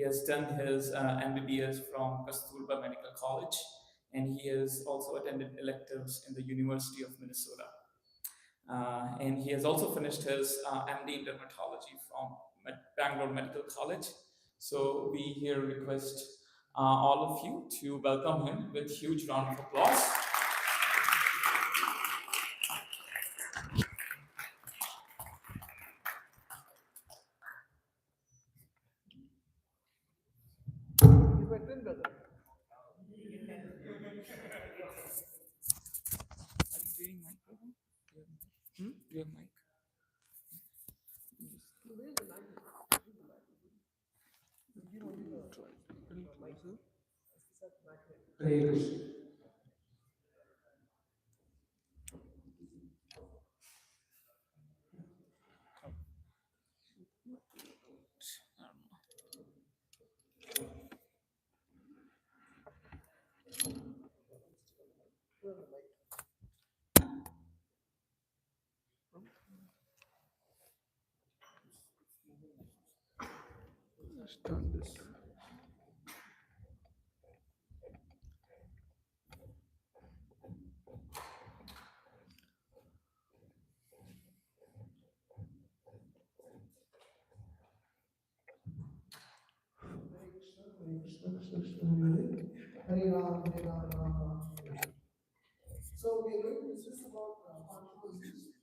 has done his MBBS from Kasturba Medical College, and he has also attended electives in the University of Minnesota. And he has also finished his MD in dermatology from Bangalore Medical College. So we here request all of you to welcome him with huge round of applause. Do you have mic? Hare Krishna. Let's turn this. Hare Ram, Ram Ram. So we are going to discuss about controversies,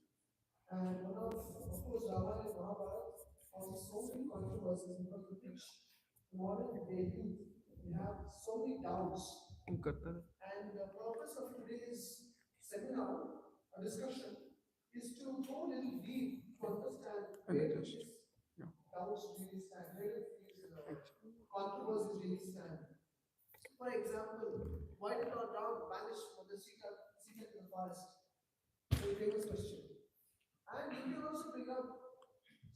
and one of course, Ramayana and Mahabharata causes so many controversies because of which modern day youth we have so many doubts. And the purpose of today's seminar, a discussion, is to go a little deep to understand where these doubts really stand, where these controversies really stand. For example, why did Lord Ram banish Mother Sita to the forest? Very famous question. And you can also bring up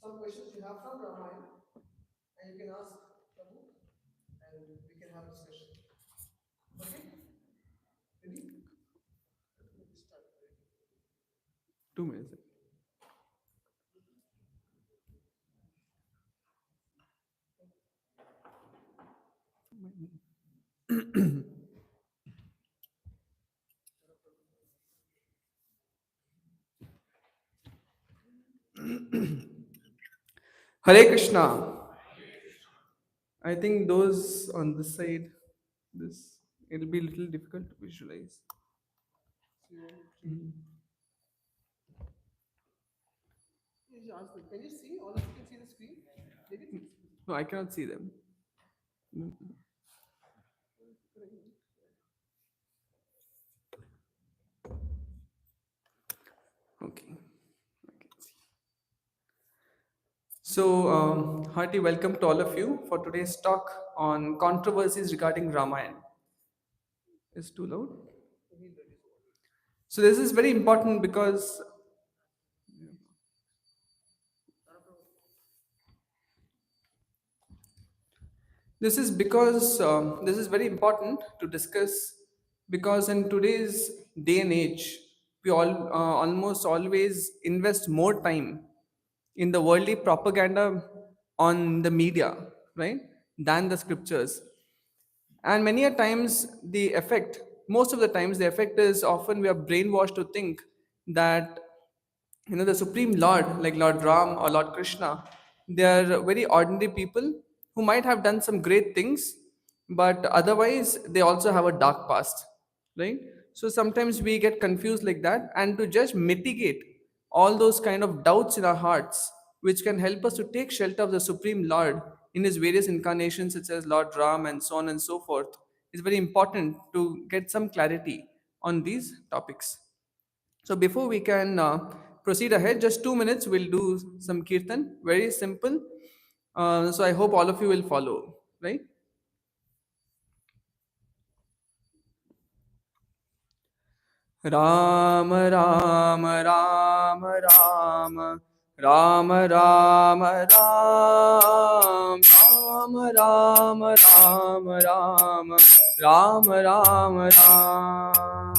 some questions you have from Ramayana, and you can ask Prabhu, and we can have a discussion. Okay? Ready? Start. 2 minutes. Hare Krishna. I think those on this side, this it'll be a little difficult to visualize. Can you see? All of you can see the screen? No, I cannot see them. Okay. I can see. So, hearty welcome to all of you for today's talk on controversies regarding Ramayana. Is too loud? So, this is very important because this is very important to discuss because in today's day and age, we all almost always invest more time in the worldly propaganda on the media, right, than the scriptures. And many a times the effect, most of the times the effect is often we are brainwashed to think that the supreme lord like Lord Ram or Lord Krishna, they are very ordinary people who might have done some great things, but otherwise they also have a dark past, right? So sometimes we get confused like that, and to just mitigate all those kind of doubts in our hearts, which can help us to take shelter of the supreme lord in his various incarnations such as Lord Ram and so on and so forth, is very important to get some clarity on these topics. So before we can proceed ahead, just 2 minutes, we'll do some kirtan, very simple. So I hope all of you will follow, right? Ram Ram Ram Ram Ram Ram Ram Ram Ram Ram Ram Ram Ram Ram Ram.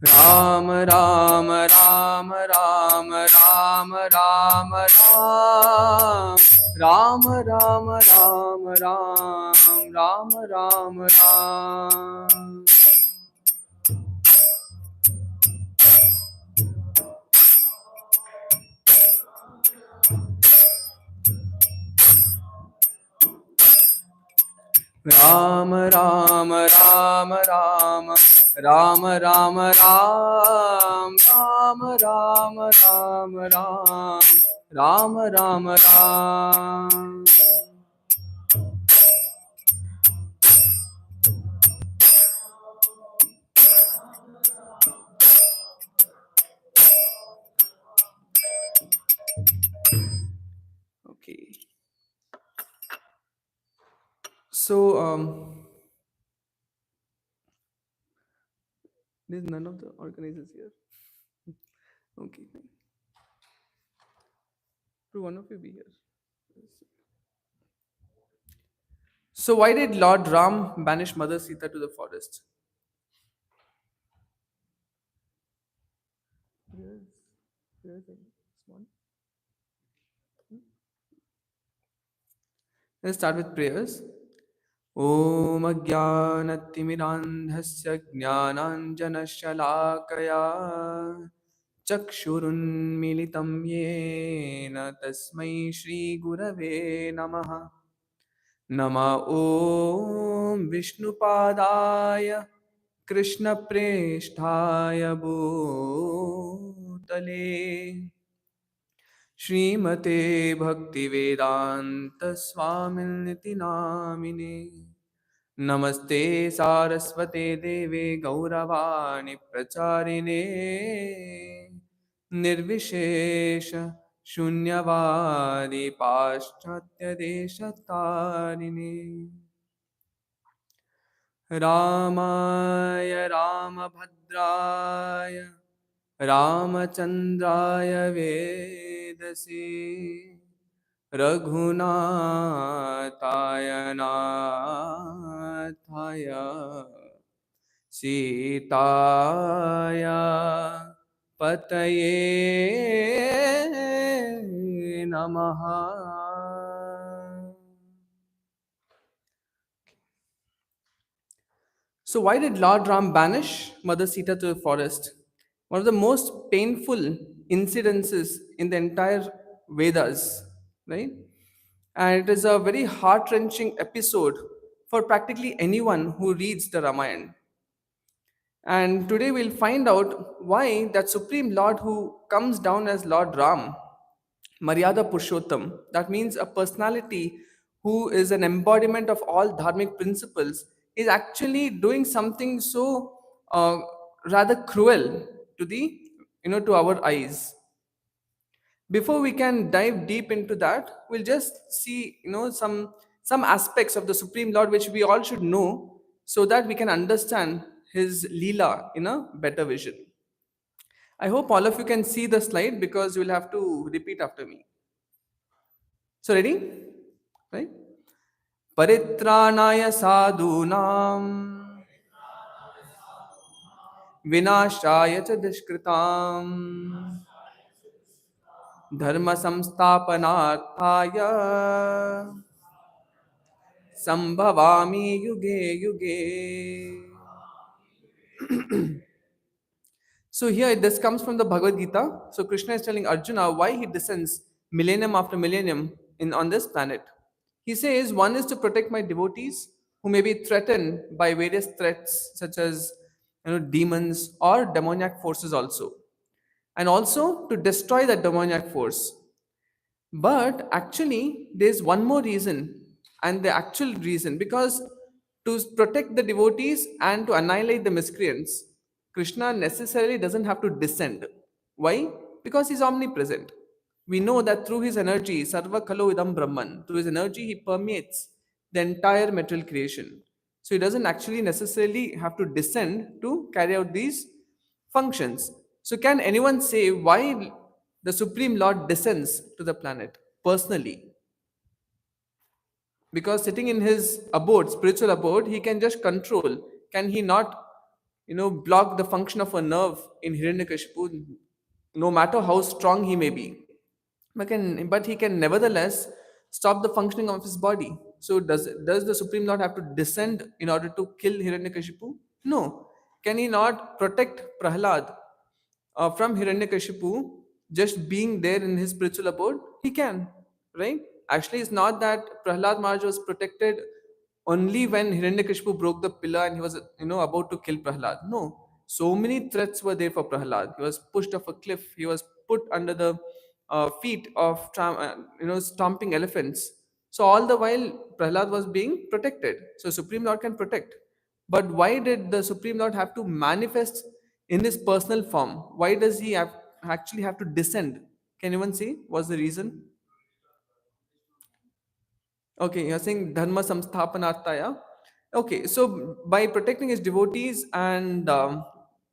Ram Ram Ram Ram Ram Ram Ram Ram Ram Ram Ram Ram Ram Ram. Ram Ram Ram Ram Ram Ram Ram Ram Ram Ram Ram Ram Ram Ram. Okay. So there's none of the organizers here. Okay. So one of you be here. So why did Lord Ram banish Mother Sita to the forest? Yes. Yes. One. Let's start with prayers. ॐ अज्ञानतिमिरान्धस्य ज्ञानाञ्जनशलाकया चक्षुरुन्मिलितं येन तस्मै श्रीगुरवे नमः. नम ॐ विष्णुपादाय कृष्णप्रेष्ठाय भूतले श्रीमते भक्तिवेदान्तस्वामिनिति नामिने. नमस्ते सारस्वते देवे गौरवाणि प्रचारिणे निर्विशेष शून्यवादी पाश्चात्यदेशतारिणे. रामाय रामभद्राय रामचन्द्राय वेदसे रघुनाथाय नाथाय सीताय पतये नमः. So, why did Lord Ram banish Mother Sita to the forest? One of the most painful incidences in the entire Vedas, right? And it is a very heart wrenching episode for practically anyone who reads the Ramayana. And today we'll find out why that Supreme Lord who comes down as Lord Ram, Maryada Purushottam, that means a personality who is an embodiment of all dharmic principles, is actually doing something so rather cruel to the to our eyes. Before we can dive deep into that, we'll just see some aspects of the Supreme Lord which we all should know so that we can understand his Leela in a better vision. I hope all of you can see the slide because you will have to repeat after me. So ready? Right? Paritranaya sadhunam vinashaya cha dushkritam dharma samsthapanarthaya sambhavami yuge yuge. So here this comes from the Bhagavad Gita. So Krishna is telling Arjuna why he descends millennium after millennium on this planet. He says one is to protect my devotees who may be threatened by various threats such as demons or demoniac forces also. And also to destroy that demoniac force. But actually, there's one more reason, and the actual reason, because to protect the devotees and to annihilate the miscreants, Krishna necessarily doesn't have to descend. Why? Because he's omnipresent. We know that through his energy, Sarva Kalo Idam Brahman, through his energy, he permeates the entire material creation. So he doesn't actually necessarily have to descend to carry out these functions. So, can anyone say why the Supreme Lord descends to the planet personally? Because sitting in his abode, spiritual abode, he can just control. Can he not, block the function of a nerve in Hiranyakashipu, no matter how strong he may be. But he can nevertheless stop the functioning of his body. So does the Supreme Lord have to descend in order to kill Hiranyakashipu? No. Can he not protect Prahlad from Hiranyakashipu just being there in his spiritual abode? He can, right? Actually, it's not that Prahlad Maharaj was protected only when Hiranyakashipu broke the pillar and he was, about to kill Prahlad. No, so many threats were there for Prahlad. He was pushed off a cliff. He was put under the feet of, stomping elephants. So all the while, Prahlad was being protected. So Supreme Lord can protect. But why did the Supreme Lord have to manifest in his personal form? Why does he actually have to descend? Can anyone see what's the reason? Okay, you're saying dharma samsthapanartaya. Okay, so by protecting his devotees and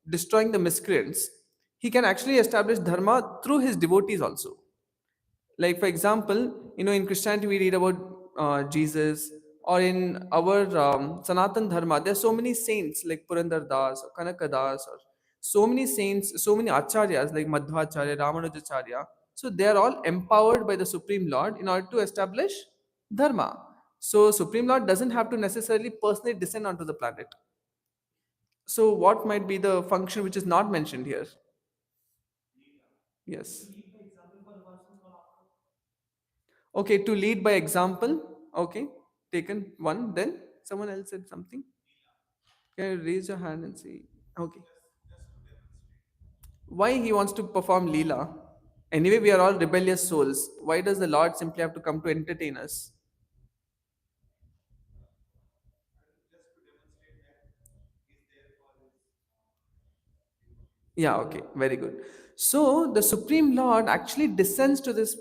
destroying the miscreants, he can actually establish dharma through his devotees also. Like, for example, in Christianity we read about Jesus, or in our Sanatan Dharma, there are so many saints like Purandar Das or Kanaka Das, or so many saints, so many acharyas like Madhvacharya, Ramanujacharya. So they are all empowered by the Supreme Lord in order to establish dharma. So Supreme Lord doesn't have to necessarily personally descend onto the planet. So what might be the function which is not mentioned here? Yes. Okay, to lead by example. Okay, taken one. Then someone else said something. Can you raise your hand and say, okay, why he wants to perform Leela? Anyway, we are all rebellious souls. Why does the Lord simply have to come to entertain us? Yeah, okay, very good. So the Supreme Lord actually descends to this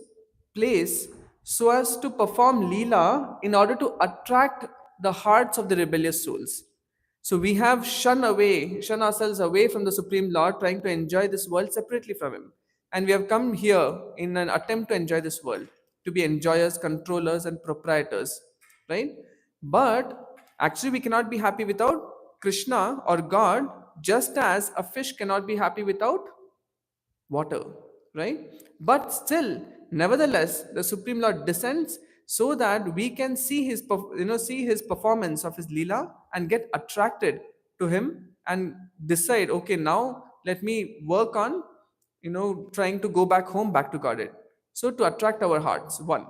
place so as to perform Leela in order to attract the hearts of the rebellious souls. So we have shun ourselves away from the Supreme Lord, trying to enjoy this world separately from Him. And we have come here in an attempt to enjoy this world, to be enjoyers, controllers, and proprietors, right? But actually, we cannot be happy without Krishna or God, just as a fish cannot be happy without water, right? But still, nevertheless, the Supreme Lord descends so that we can see see his performance of his leela and get attracted to him and decide, okay, now let me work on trying to go back home, back to Godhead. So to attract our hearts, one.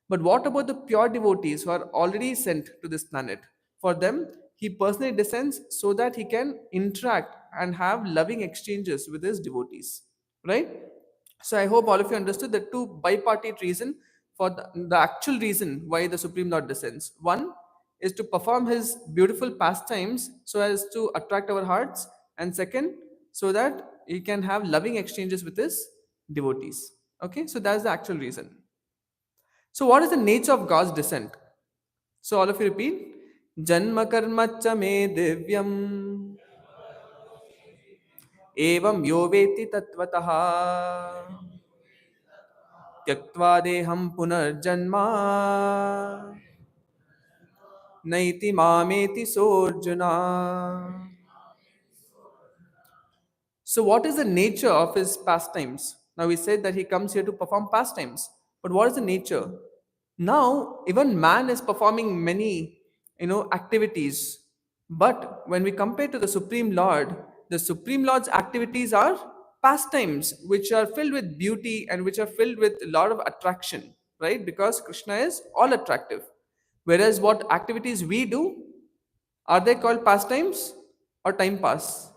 But what about the pure devotees who are already sent to this planet? For them, he personally descends so that he can interact and have loving exchanges with his devotees, right? So I hope all of you understood the two bipartite reason for the actual reason why the Supreme Lord descends. One is to perform his beautiful pastimes so as to attract our hearts, and second, so that he can have loving exchanges with his devotees. Okay, so that's the actual reason. So, what is the nature of God's descent? So, all of you repeat. Janma karma cha me divyam evam yo veti tatvataha त्यक्त्वा देहं पुनर्जन्मा नैति मामेति सोऽर्जुना. So, what is the nature of his pastimes? Now, we said that he comes here to perform pastimes, but what is the nature? Now, even man is performing many, activities. But when we compare to the Supreme Lord's activities are pastimes, which are filled with beauty and which are filled with a lot of attraction, right? Because Krishna is all attractive. Whereas what activities we do, are they called pastimes or time pass?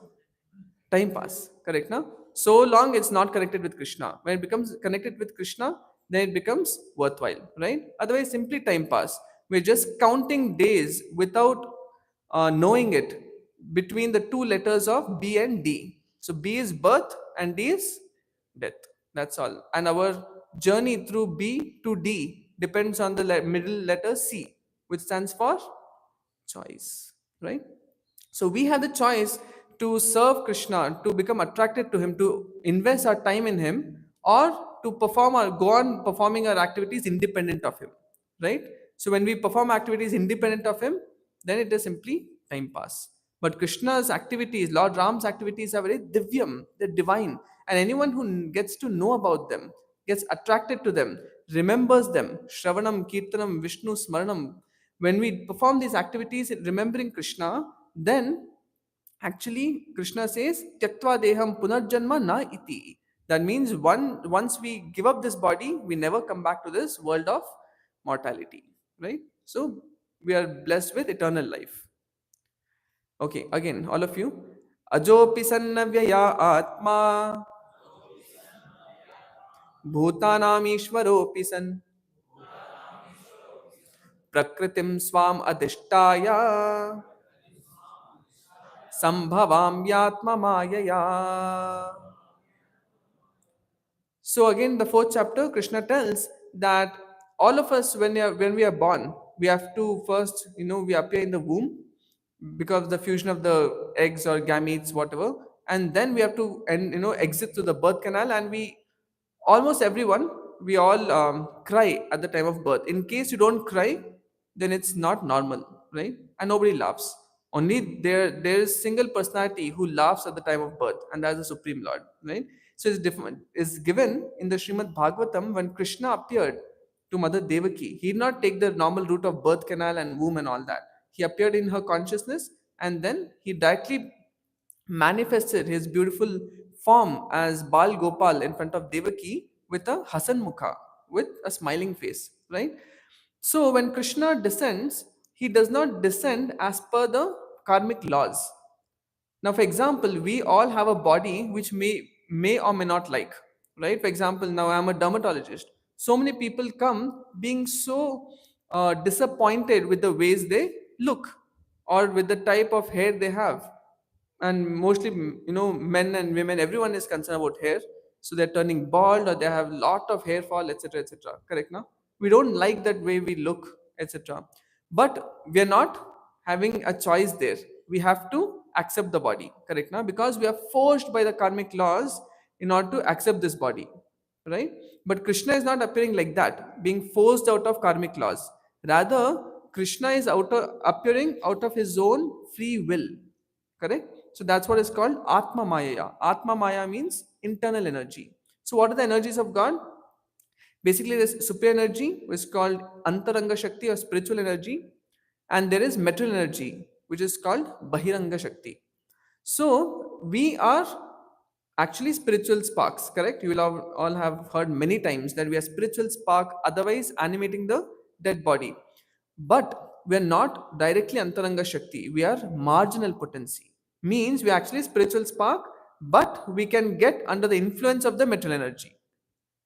Time pass, correct now? So long it's not connected with Krishna. When it becomes connected with Krishna, then it becomes worthwhile, right? Otherwise simply time pass. We're just counting days without knowing it, between the two letters of B and D. So B is birth and D is death. That's all. And our journey through B to D depends on the middle letter C, which stands for choice, right? So we have the choice to serve Krishna, to become attracted to Him, to invest our time in Him, or to perform or go on performing our activities independent of Him, right? So when we perform activities independent of Him, then it is simply time pass. But Krishna's activities, Lord Ram's activities are very divyam, they're divine. And anyone who gets to know about them, gets attracted to them, remembers them, Shravanam, Kirtanam, Vishnu, Smaranam. When we perform these activities remembering Krishna, then actually Krishna says, Tyaktva deham punarjanma na iti. That means once we give up this body, we never come back to this world of mortality. Right? So we are blessed with eternal life. Okay, again, all of you. Ajopi sannavyaya atma bhutanam ishvaropi san prakritim swam adhishtaya sambhavam yatma mayaya. So again, the fourth chapter, Krishna tells that all of us, when we are born, we have to first, we appear in the womb because of the fusion of the eggs or gametes, whatever, and then we have to, and exit through the birth canal, and we, almost everyone, we all cry at the time of birth. In case you don't cry, then it's not normal, right? And nobody laughs. Only there is single personality who laughs at the time of birth, and that's the Supreme Lord, right? So it's different. Is given in the Srimad Bhagavatam when Krishna appeared to Mother Devaki. He did not take the normal route of birth canal and womb and all that. He appeared in her consciousness, and then he directly manifested his beautiful form as Bal Gopal in front of Devaki with a Hasan Mukha, with a smiling face, right? So when Krishna descends, he does not descend as per the karmic laws. Now, for example, we all have a body which may or may not like, right? For example, now I'm a dermatologist. So many people come being so disappointed with the ways they look or with the type of hair they have, and mostly men and women, everyone is concerned about hair, so they're turning bald or they have lot of hair fall, etc., etc. Correct? Now we don't like that way we look, etc., but we are not having a choice there. We have to accept the body. Correct? Now because we are forced by the karmic laws in order to accept this body, right? But Krishna is not appearing like that, being forced out of karmic laws. Rather, Krishna is appearing out of his own free will. Correct? So that's what is called Atma Maya. Atma Maya means internal energy. So what are the energies of God? Basically, there's super energy, which is called Antaranga Shakti or spiritual energy, and there is material energy, which is called Bahiranga Shakti. So we are actually spiritual sparks, correct? You will all have heard many times that we are spiritual spark, otherwise animating the dead body. But we are not directly Antaranga Shakti, we are marginal potency. Means we are actually spiritual spark, but we can get under the influence of the material energy.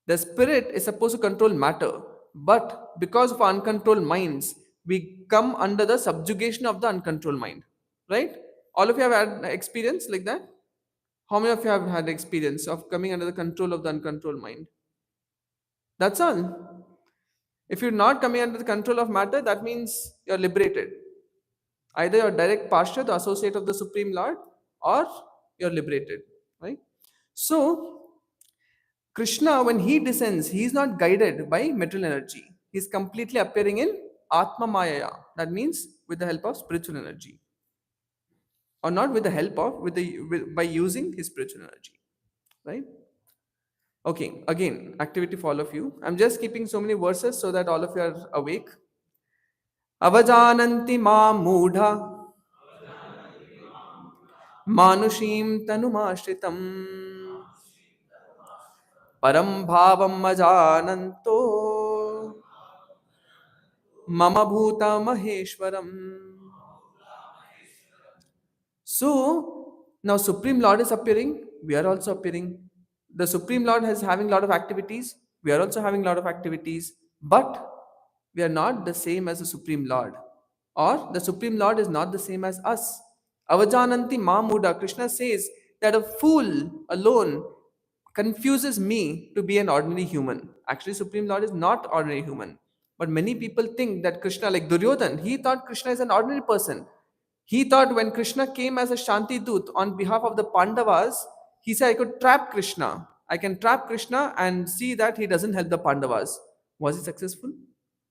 The spirit is supposed to control matter, but because of our uncontrolled minds, we come under the subjugation of the uncontrolled mind. Right? All of you have had experience like that? How many of you have had experience of coming under the control of the uncontrolled mind? That's all. If you're not coming under the control of matter, that means you're liberated. Either you're direct pasture, the associate of the Supreme Lord, or you're liberated. Right? So, Krishna, when he descends, he is not guided by material energy. He is completely appearing in Atma Maya. That means with the help of spiritual energy. Or not with the help of, by using his spiritual energy. Right? Okay, again, activity for all of you. I'm just keeping so many verses so that all of you are awake. Avajananti ma mudha manushim tanumashritam param bhavam ajananto mama bhuta maheshwaram. So now Supreme Lord is appearing, we are also appearing. The Supreme Lord is having a lot of activities, we are also having a lot of activities, but we are not the same as the Supreme Lord. Or the Supreme Lord is not the same as us. Avajananti Mamuda, Krishna says that a fool alone confuses me to be an ordinary human. Actually, Supreme Lord is not ordinary human. But many people think that Krishna, like Duryodhan, he thought Krishna is an ordinary person. He thought when Krishna came as a Shanti Dut on behalf of the Pandavas, he said, I could trap Krishna. I can trap Krishna and see that he doesn't help the Pandavas. Was he successful?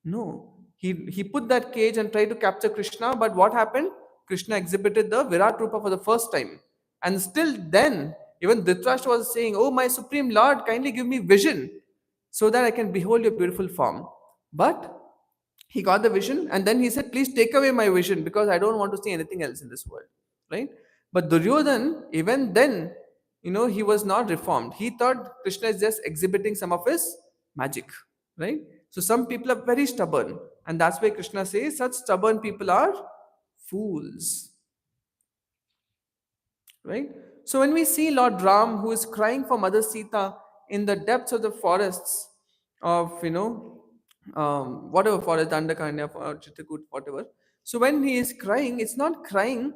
No. He put that cage and tried to capture Krishna, but what happened? Krishna exhibited the Virat Rupa for the first time. And still then, even Dhritarashtra was saying, "Oh, my Supreme Lord, kindly give me vision so that I can behold your beautiful form." But he got the vision and then he said, "Please take away my vision because I don't want to see anything else in this world." Right? But Duryodhan, even then, he was not reformed. He thought Krishna is just exhibiting some of his magic. Right? So some people are very stubborn. And that's why Krishna says such stubborn people are fools. Right? So when we see Lord Ram who is crying for Mother Sita in the depths of the forests of whatever forest, Dandakanya or Chitakut, whatever. So when he is crying, it's not crying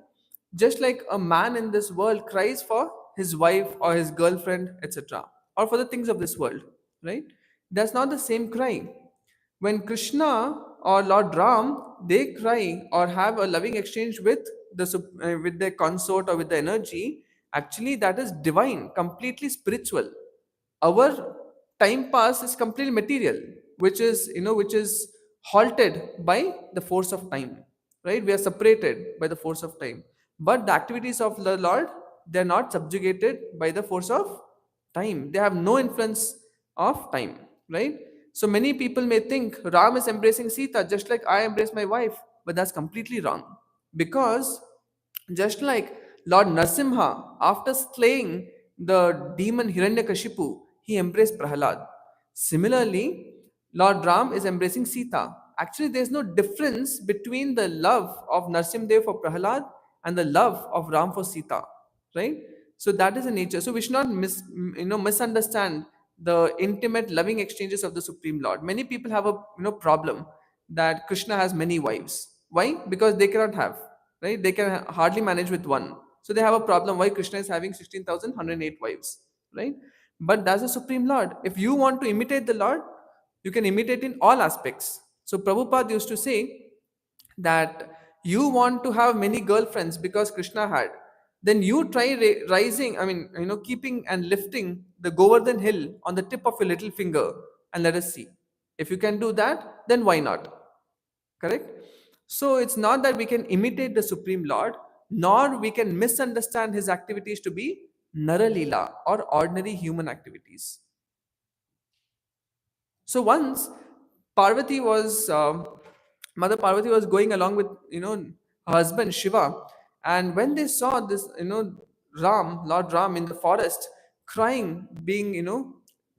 just like a man in this world cries for his wife or his girlfriend, etc., or for the things of this world, right? That's not the same cry. When Krishna or Lord Ram they cry or have a loving exchange with with their consort or with the energy, actually that is divine, completely spiritual. Our time pass is completely material, which is halted by the force of time, right? We are separated by the force of time, but the activities of the Lord, they are not subjugated by the force of time. They have no influence of time, right? So many people may think Ram is embracing Sita just like I embrace my wife, but that's completely wrong. Because just like Lord Narsimha, after slaying the demon Hiranyakashipu, he embraced Prahalad. Similarly, Lord Ram is embracing Sita. Actually, there's no difference between the love of Narsimdev for Prahalad and the love of Ram for Sita, right? So that is the nature. So we should not misunderstand the intimate loving exchanges of the Supreme Lord. Many people have a problem that Krishna has many wives. Why? Because they cannot have, right? They can hardly manage with one. So they have a problem why Krishna is having 16,108 wives, right? But that's the Supreme Lord. If you want to imitate the Lord, you can imitate in all aspects. So Prabhupada used to say that you want to have many girlfriends because Krishna had, then you try rising, keeping and lifting the Govardhan hill on the tip of your little finger and let us see. If you can do that, then why not? Correct? So it's not that we can imitate the Supreme Lord, nor we can misunderstand his activities to be Naralila or ordinary human activities. So once Parvati was Mother Parvati was going along with her husband Shiva, and when they saw this Lord Ram in the forest crying, being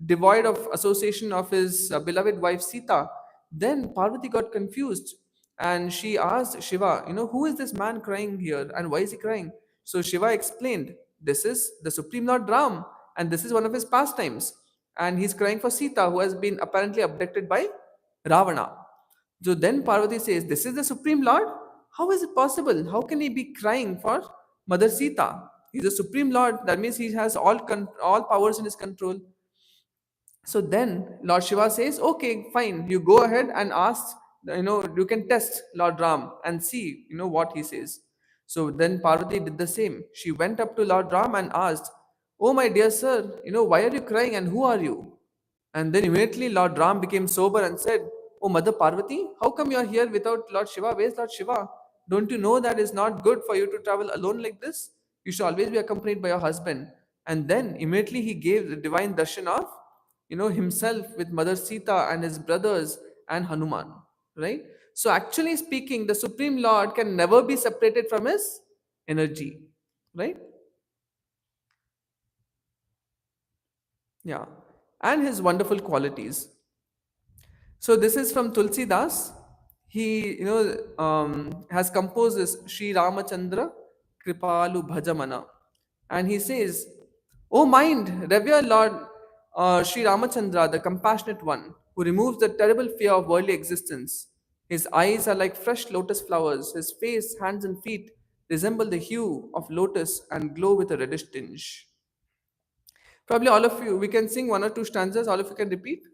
devoid of association of his beloved wife Sita, then Parvati got confused and she asked Shiva, who is this man crying here and why is he crying? So Shiva explained, this is the Supreme Lord Ram and this is one of his pastimes, and he's crying for Sita, who has been apparently abducted by Ravana. So then Parvati says, "This is the Supreme Lord? How is it possible? How can he be crying for Mother Sita? He's the Supreme Lord. That means he has all powers in his control." So then Lord Shiva says, "Okay, fine. You go ahead and ask. You can test Lord Ram and see what he says." So then Parvati did the same. She went up to Lord Ram and asked, "Oh my dear sir, why are you crying and who are you?" And then immediately Lord Ram became sober and said, "Oh Mother Parvati, how come you are here without Lord Shiva? Where's Lord Shiva? Don't you know that it's not good for you to travel alone like this? You should always be accompanied by your husband." And then immediately he gave the divine darshan of, himself with Mother Sita and his brothers and Hanuman. Right? So actually speaking, the Supreme Lord can never be separated from his energy. Right? Yeah. And his wonderful qualities. So this is from Tulsi Das. He, has composed this Sri Ramachandra Kripalu Bhajamana, and he says, "O mind, revere Lord Sri Ramachandra, the compassionate one, who removes the terrible fear of worldly existence. His eyes are like fresh lotus flowers. His face, hands, and feet resemble the hue of lotus and glow with a reddish tinge." Probably all of you, we can sing one or two stanzas. All of you can repeat,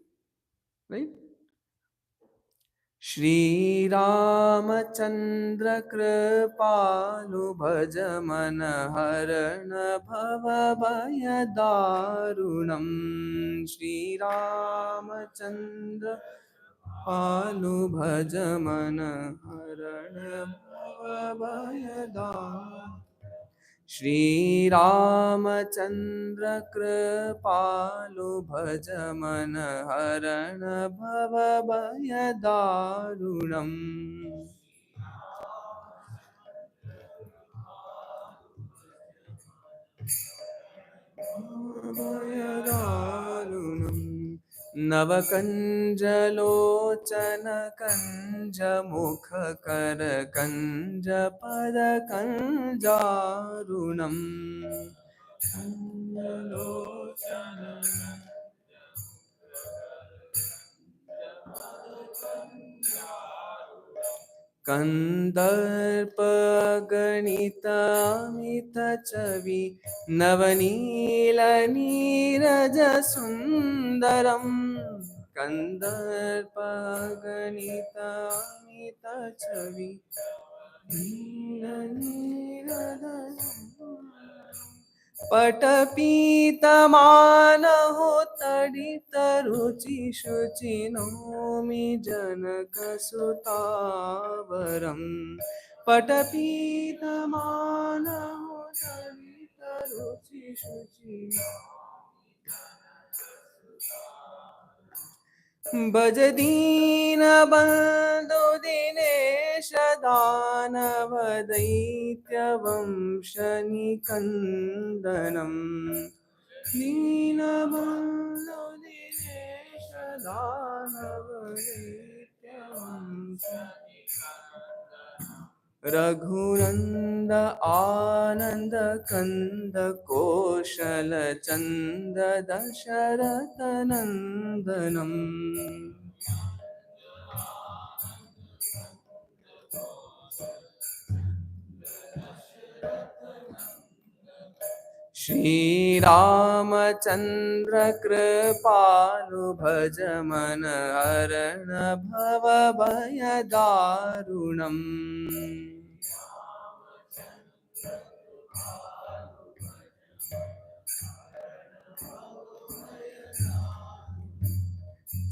right? Shri Ramchandra कृपालु भज मन हरण भव भय दारुणम् श्रीरामचन्द्र पालु भज मन हरण भवभयदा श्री रामचंद्र कृपालु भज मन हरण भव भय दारुणम् भयदारुणम् नवकञ्जलोचन कञ्जमुखकर कञ्जपदकञ्जारुणम् कञ्जलोचन कन्दर्पगणितामितचवि नवनीलनीरजसुन्दरम् कन्दर्पगणितामितचवि पटपीतमानहो तडितरुचिशुचिनोमि जनकसुतावरम् पटपीतमानहो तडितरुचिशुचि भज दीनबन्धो दिनेश दानवदैत्यवंशनिकन्दनम् दीनबन्धो दिनेश दानवदैत्यवंश रघुनन्द आनन्द कन्द कोशल चन्द दशरथ नन्दनम् श्रीरामचन्द्र कृपालु भज मन हरण भव भय दारुणम्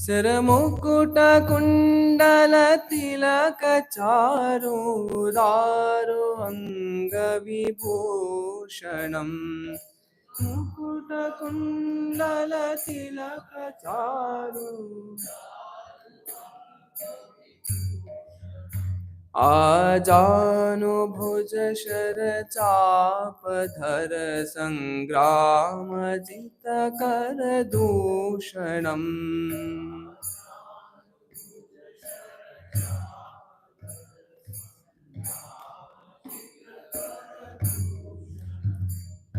सिरमुकुट कुण्डल तिलक चारुदारु अङ्गविभूषणम् मुकुट कुण्डल तिलक चारु आजानुभुज शरचापधर सङ्ग्रामजित कर दूषणम्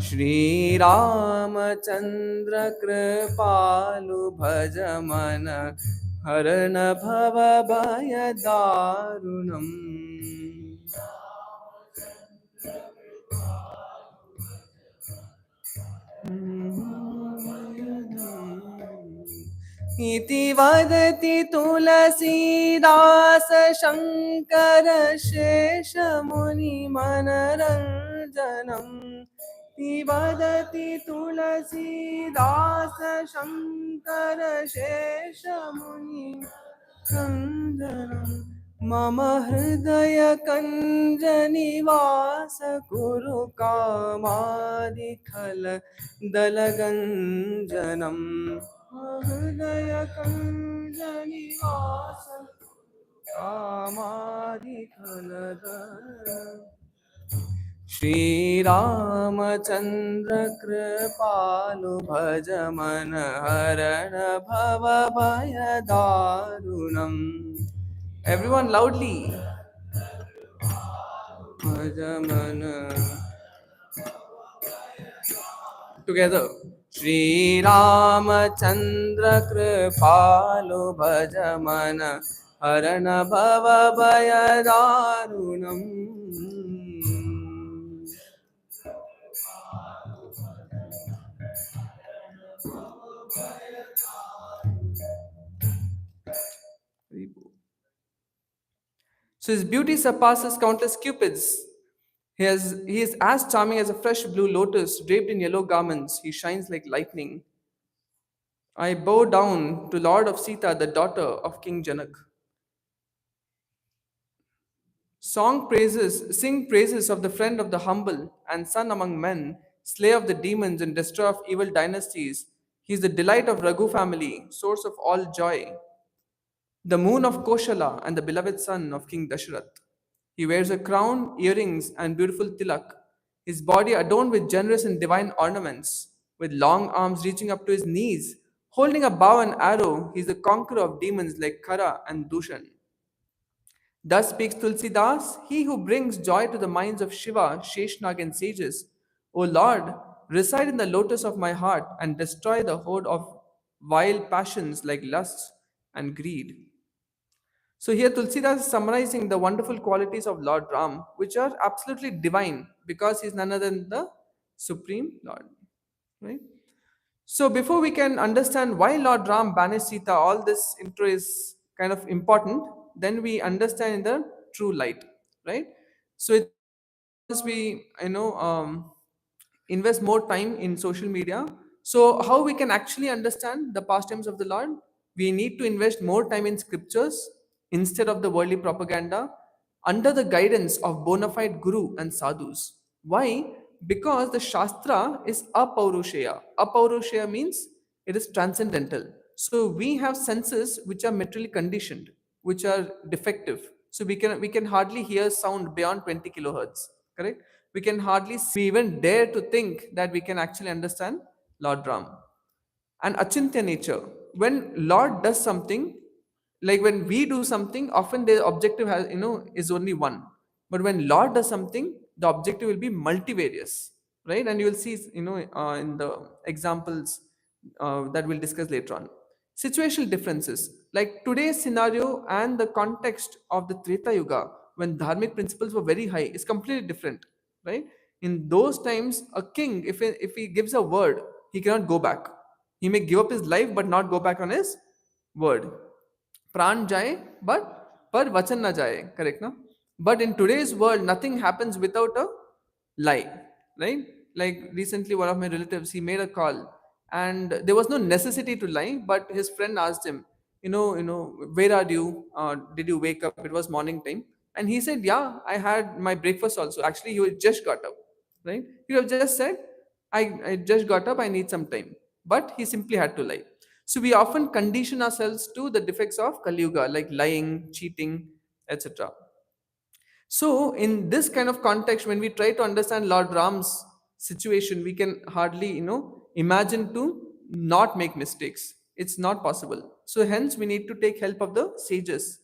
श्रीरामचन्द्र कृपालु भज मन हरण भव भय दारुणम् इति वदति तुलसीदास शङ्कर शेषमुनिमनरञ्जनम् इति वदति तुलसीदास शङ्कर शेषमुनि रञ्जनम् मम हृदय कञ्जनिवास कुरु कामादिखल दलगञ्जनम् हृदय कञ्जनिवास कामादिखल श्रीरामचन्द्र कृपालु भज मन हरण भव भय दारुणम् Everyone loudly. भज मन together. Shri Ramachandra Kripalu Bhajamana Harana Bhava Bhayadarunam. So his beauty surpasses countless cupids. He is as charming as a fresh blue lotus draped in yellow garments. He shines like lightning. I bow down to Lord of Sita, the daughter of King Janak. Sing praises of the friend of the humble and son among men, slayer of the demons and destroyer of evil dynasties. He is the delight of Raghu family, source of all joy, the moon of Koshala and the beloved son of King Dashrath. He wears a crown, earrings, and beautiful tilak, his body adorned with generous and divine ornaments, with long arms reaching up to his knees. Holding a bow and arrow, he is the conqueror of demons like Kara and Dushan. Thus speaks Tulsidas, he who brings joy to the minds of Shiva, Sheshnag, and sages. O Lord, reside in the lotus of my heart and destroy the horde of vile passions like lust and greed. So here Tulsidas is summarizing the wonderful qualities of Lord Ram, which are absolutely divine because he is none other than the Supreme Lord. Right? So before we can understand why Lord Ram banished Sita, all this intro is kind of important. Then we understand in the true light, right? So it's because we, invest more time in social media. So how we can actually understand the pastimes of the Lord? We need to invest more time in scriptures instead of the worldly propaganda under the guidance of bona fide guru and sadhus. Why? Because the Shastra is apaurushaya. Apaurushaya means it is transcendental. So we have senses which are materially conditioned, which are defective. So we can hardly hear sound beyond 20 kilohertz. Correct? We can hardly see, we even dare to think that we can actually understand Lord Ram. And achintya nature. When Lord does something, like when we do something, often the objective has is only one. But when Lord does something, the objective will be multivarious, right? And you will see in the examples that we'll discuss later on. Situational differences, like today's scenario and the context of the Treta Yuga, when dharmic principles were very high, is completely different, right? In those times, a king, if he gives a word, he cannot go back. He may give up his life but not go back on his word. Pran jaye, but par vachan na jaye. Correct, no? But in today's world, nothing happens without a lie, right? Like recently, one of my relatives, he made a call, and there was no necessity to lie, but his friend asked him, where are you? Did you wake up? It was morning time, and he said, yeah, I had my breakfast also. Actually, he had just got up, right? He have just said, I just got up. I need some time, but he simply had to lie. So we often condition ourselves to the defects of Kali Yuga, like lying, cheating, etc. So, in this kind of context, when we try to understand Lord Ram's situation, we can hardly, imagine to not make mistakes. It's not possible. So, hence, we need to take help of the sages.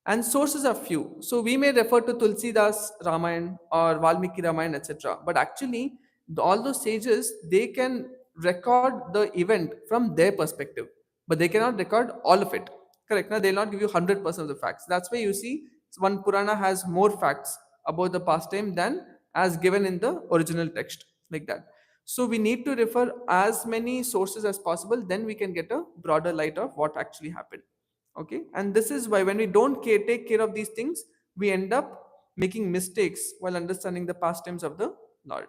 And sources are few. So, we may refer to Tulsidas Ramayana or Valmiki Ramayana, etc. But actually, all those sages, they can record the event from their perspective, but they cannot record all of it. Correct? Now, they'll not give you 100% of the facts. That's why you see one Purana has more facts about the pastime than as given in the original text, like that. So we need to refer as many sources as possible, then we can get a broader light of what actually happened. Okay, and this is why when we don't take care of these things, we end up making mistakes while understanding the pastimes of the Lord.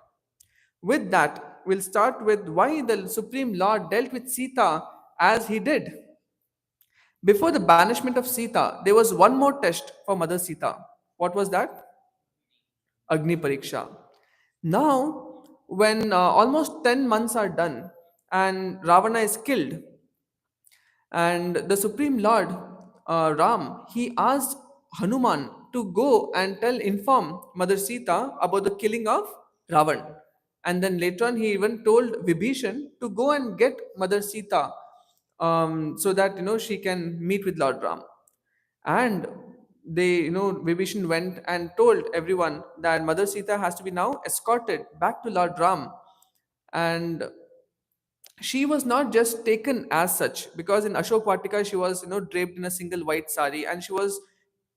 With that, we'll start with why the Supreme Lord dealt with Sita as he did. Before the banishment of Sita, there was one more test for Mother Sita. What was that? Agni Pariksha. Now, when almost 10 months are done and Ravana is killed, and the Supreme Lord Ram, he asked Hanuman to go and inform Mother Sita about the killing of Ravan. And then later on, he even told Vibhishan to go and get Mother Sita, so that she can meet with Lord Ram. And Vibhishan went and told everyone that Mother Sita has to be now escorted back to Lord Ram. And she was not just taken as such, because in Ashok Vatika she was draped in a single white sari, and she was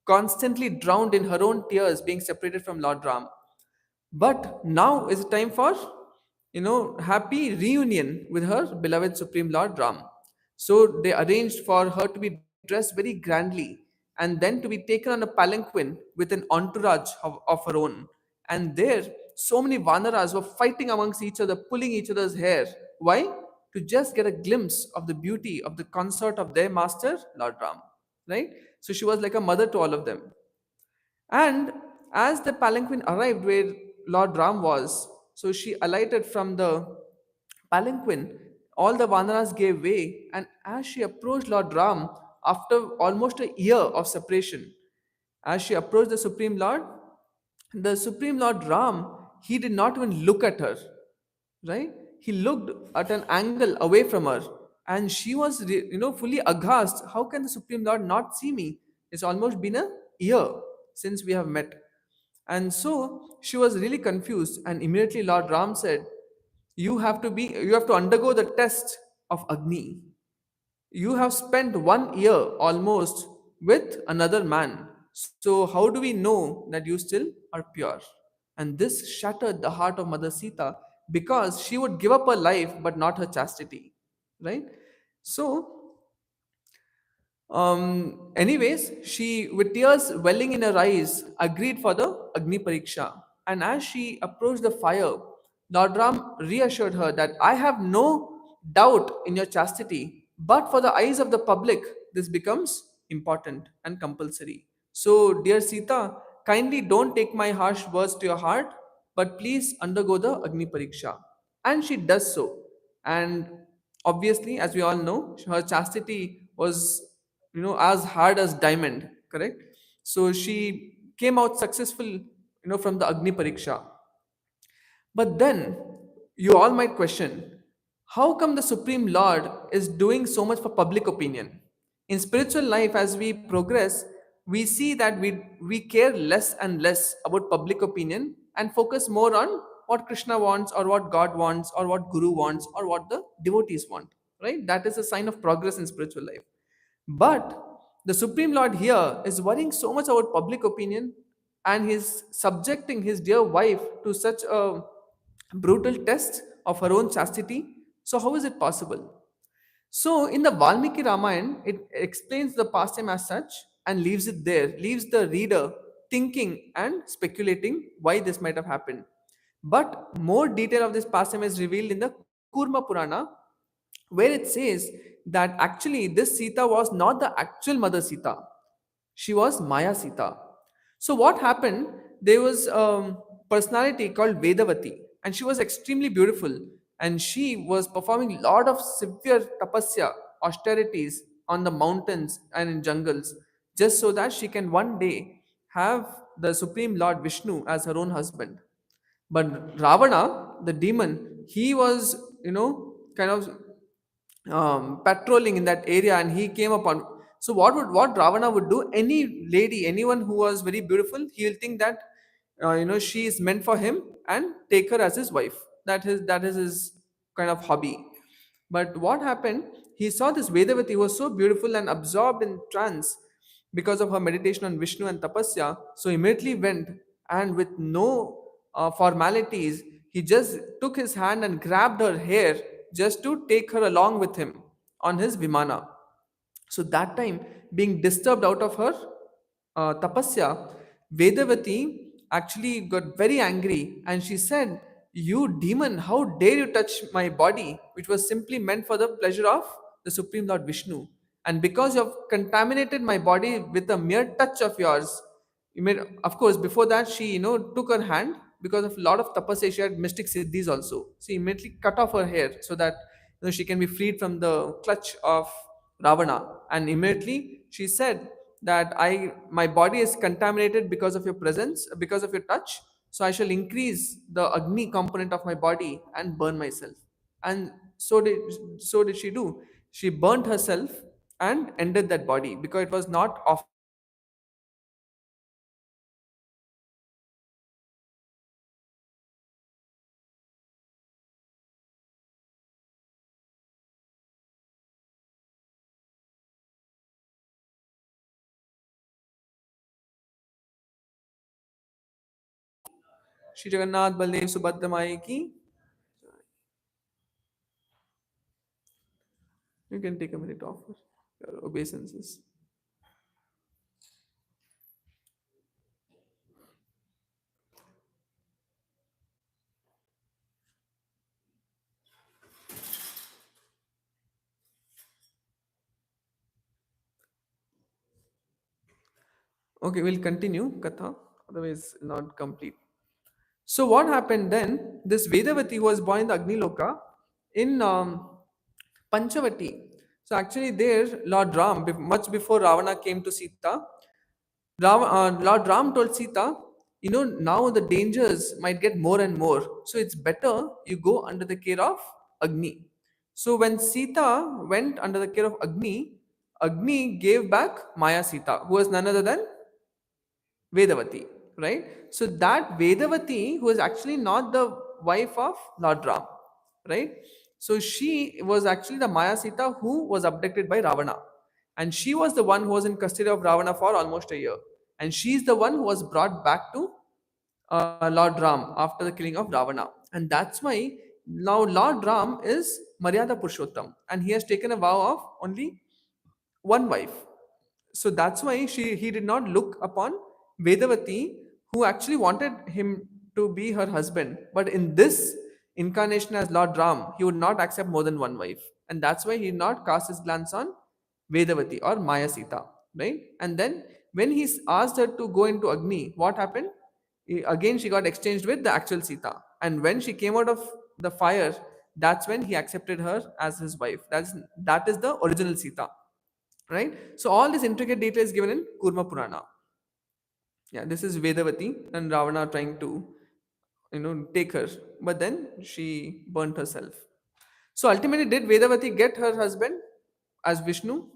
constantly drowned in her own tears being separated from Lord Ram. But now is the time for happy reunion with her beloved Supreme Lord Ram. So they arranged for her to be dressed very grandly and then to be taken on a palanquin with an entourage of her own. And there, so many Vanaras were fighting amongst each other, pulling each other's hair. Why? To just get a glimpse of the beauty of the consort of their master, Lord Ram. Right? So she was like a mother to all of them. And as the palanquin arrived where Lord Ram was, so she alighted from the palanquin. All the Vanaras gave way, and as she approached Lord Ram, after almost a year of separation, as she approached the Supreme Lord Ram, he did not even look at her, right? He looked at an angle away from her, and she was fully aghast. How can the Supreme Lord not see me? It's almost been a year since we have met. And so she was really confused, and immediately Lord Ram said, you have to undergo the test of Agni. You have spent 1 year almost with another man. So, how do we know that you still are pure? And this shattered the heart of Mother Sita because she would give up her life but not her chastity. Right? So, anyways, she, with tears welling in her eyes, agreed for the Agni Pariksha. And as she approached the fire, Lord Ram reassured her that I have no doubt in your chastity, but for the eyes of the public, this becomes important and compulsory. So, dear Sita, kindly don't take my harsh words to your heart, but please undergo the Agni Pariksha. And she does so. And obviously, as we all know, her chastity was as hard as diamond, correct? So she came out successful from the Agni Pariksha. But then you all might question, how come the Supreme Lord is doing so much for public opinion? In spiritual life, as we progress, we see that we care less and less about public opinion and focus more on what Krishna wants, or what God wants, or what Guru wants, or what the devotees want. Right? That is a sign of progress in spiritual life. But the Supreme Lord here is worrying so much about public opinion, and he's subjecting his dear wife to such a brutal test of her own chastity. So, how is it possible? So, in the Valmiki Ramayana, it explains the pastime as such and leaves it there, leaves the reader thinking and speculating why this might have happened. But more detail of this pastime is revealed in the Kurma Purana, where it says that actually this Sita was not the actual mother Sita. She was Maya Sita. So what happened? There was a personality called Vedavati, and she was extremely beautiful, and she was performing a lot of severe tapasya, austerities on the mountains and in jungles, just so that she can one day have the Supreme Lord Vishnu as her own husband. But Ravana, the demon, he was, kind of patrolling in that area, and he came upon. So what Ravana would do? Any lady, anyone who was very beautiful, he will think that she is meant for him and take her as his wife. That is his kind of hobby. But what happened? He saw this Vedavati who was so beautiful and absorbed in trance because of her meditation on Vishnu and tapasya. So immediately went, and with no formalities, he just took his hand and grabbed her hair just to take her along with him on his Vimana. So that time, being disturbed out of her tapasya, Vedavati actually got very angry, and she said, "You demon, how dare you touch my body, which was simply meant for the pleasure of the Supreme Lord Vishnu? And because you have contaminated my body with a mere touch of yours." Of course, before that, she took her hand because of a lot of tapasya. She had mystic siddhis also. She immediately cut off her hair so that she can be freed from the clutch of Ravana. And immediately she said that my body is contaminated because of your presence, because of your touch. So I shall increase the Agni component of my body and burn myself. And so did she do. She burnt herself and ended that body because it was not offering the Supreme Lord Vishnu any pleasure. And immediately Shri Jagannath Baldev Subhadra Mai ki. You can take a minute off your obeisances. Okay, we'll continue Katha, otherwise not complete. So what happened then? This Vedavati was born in the Agniloka in Panchavati. So actually, there Lord Ram, much before Ravana came to Sita, Lord Ram told Sita, now the dangers might get more and more. So it's better you go under the care of Agni. So when Sita went under the care of Agni, Agni gave back Maya Sita, who was none other than Vedavati, right? So that Vedavati, who is actually not the wife of Lord Ram, right? So she was actually the Maya Sita who was abducted by Ravana. And she was the one who was in custody of Ravana for almost a year. And she's the one who was brought back to Lord Ram after the killing of Ravana. And that's why now Lord Ram is Maryada Purushottam. And he has taken a vow of only one wife. So that's why he did not look upon Vedavati, who actually wanted him to be her husband. But in this incarnation as Lord Ram, he would not accept more than one wife. And that's why he did not cast his glance on Vedavati or Maya Sita. Right? And then when he asked her to go into Agni, what happened? Again, she got exchanged with the actual Sita. And when she came out of the fire, that's when he accepted her as his wife. That is the original Sita, right? So all this intricate detail is given in Kurma Purana. Yeah, this is Vedavati and Ravana trying to take her, but then she burnt herself. So ultimately, did Vedavati get her husband as Vishnu?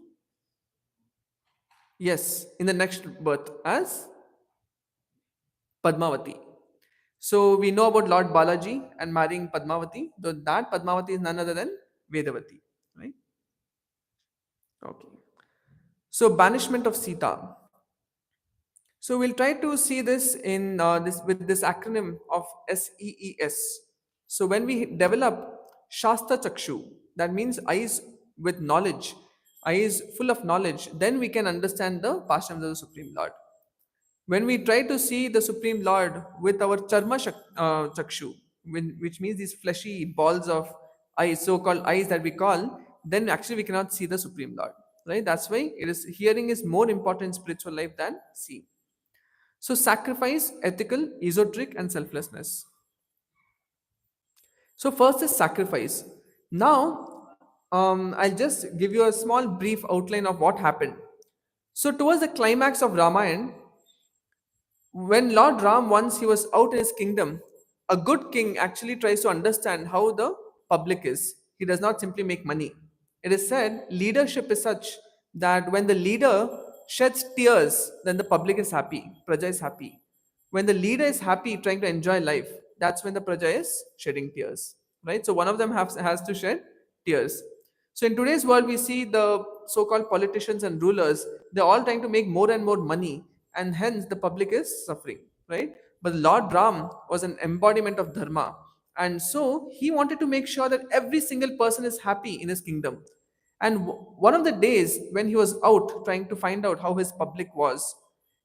Yes, in the next birth as Padmavati. So we know about Lord Balaji and marrying Padmavati, though that Padmavati is none other than Vedavati, right? Okay. So banishment of Sita. So we'll try to see this in this with this acronym of SEES. So when we develop Shastra Chakshu, that means eyes with knowledge, eyes full of knowledge, then we can understand the pastimes of the Supreme Lord. When we try to see the Supreme Lord with our Chakshu, which means these fleshy balls of eyes, so-called eyes that we call, then actually we cannot see the Supreme Lord. Right? That's why it is hearing is more important in spiritual life than seeing. So, sacrifice, ethical, esoteric, and selflessness. So, first is sacrifice. Now, I'll just give you a small brief outline of what happened. So, towards the climax of Ramayana, when Lord Ram, once he was out in his kingdom, a good king actually tries to understand how the public is. He does not simply make money. It is said leadership is such that when the leader sheds tears, then the public is happy, Praja is happy. When the leader is happy trying to enjoy life, that's when the Praja is shedding tears. Right? So one of them has to shed tears. So in today's world, we see the so-called politicians and rulers, they're all trying to make more and more money, and hence the public is suffering, right? But Lord Ram was an embodiment of dharma, and so he wanted to make sure that every single person is happy in his kingdom. And one of the days when he was out trying to find out how his public was,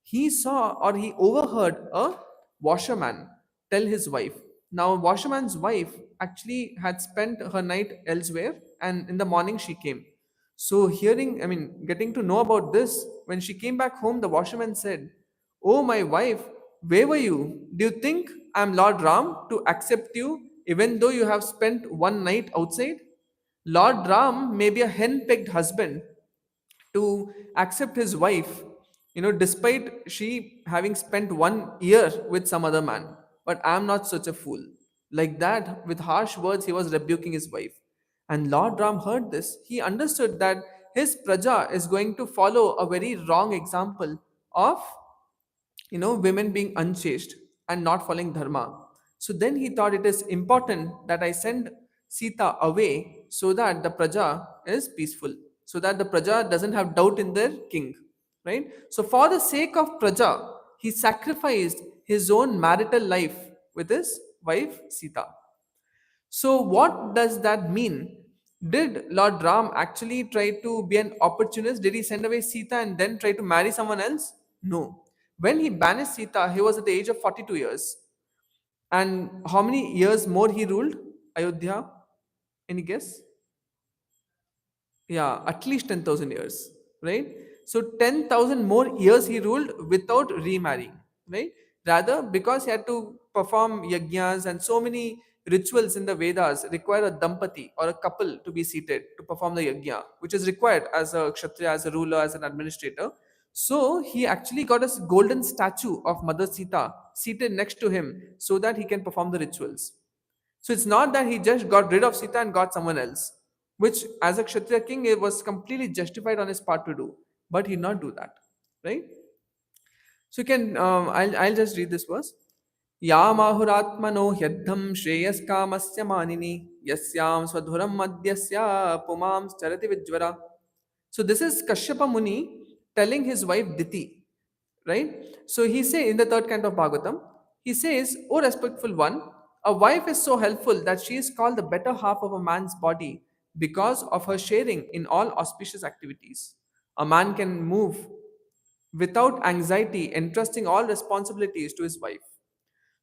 he saw or he overheard a washerman tell his wife. Now, washerman's wife actually had spent her night elsewhere, and in the morning she came. So, getting to know about this, when she came back home, the washerman said, "Oh, my wife, where were you? Do you think I'm Lord Ram to accept you even though you have spent one night outside? Lord Ram may be a hen pegged husband to accept his wife, despite she having spent 1 year with some other man. But I am not such a fool." Like that, with harsh words, he was rebuking his wife. And Lord Ram heard this. He understood that his praja is going to follow a very wrong example of women being unchaste and not following dharma. So then he thought it is important that I send Sita away so that the praja is peaceful, so that the praja doesn't have doubt in their king, right? So for the sake of praja, he sacrificed his own marital life with his wife Sita. So, what does that mean? Did Lord Ram actually try to be an opportunist? Did he send away Sita and then try to marry someone else? No. When he banished Sita, he was at the age of 42 years. And how many years more he ruled Ayodhya? Any guess? Yeah, at least 10,000 years, right? So 10,000 more years he ruled without remarrying, right? Rather, because he had to perform yajnas and so many rituals in the Vedas require a dampati or a couple to be seated to perform the yajna, which is required as a kshatriya, as a ruler, as an administrator. So he actually got a golden statue of Mother Sita seated next to him so that he can perform the rituals. So it's not that he just got rid of Sita and got someone else, which as a Kshatriya king it was completely justified on his part to do, but he did not do that, right? So you can I'll just read this verse. यामाहुरात्मनो ह्यद्धं श्रेयस्कामस्य मानिनि यस्यां स्वधुरं मद्यस्य पुमां चरति विज्वरा. So this is Kashyapa Muni telling his wife Diti, right? So he say in the third canto of Bhagavatam, he says, "O respectful one, a wife is so helpful that she is called the better half of a man's body because of her sharing in all auspicious activities. A man can move without anxiety, entrusting all responsibilities to his wife."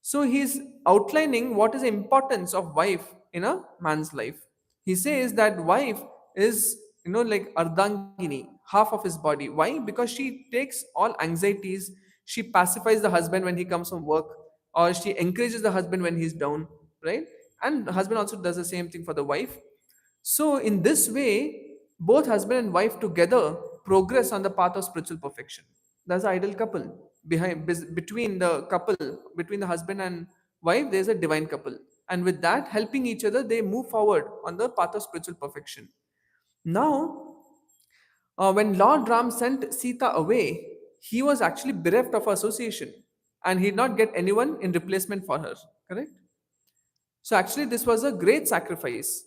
So he's outlining what is the importance of wife in a man's life. He says that wife is, like Ardangini, half of his body. Why? Because she takes all anxieties, she pacifies the husband when he comes from work, or she encourages the husband when he's down, right? And the husband also does the same thing for the wife. So in this way, both husband and wife together progress on the path of spiritual perfection. That's the ideal couple. Between the couple, between the husband and wife, there's a divine couple. And with that, helping each other, they move forward on the path of spiritual perfection. Now, when Lord Ram sent Sita away, he was actually bereft of association and he did not get anyone in replacement for her. Correct? So, actually, this was a great sacrifice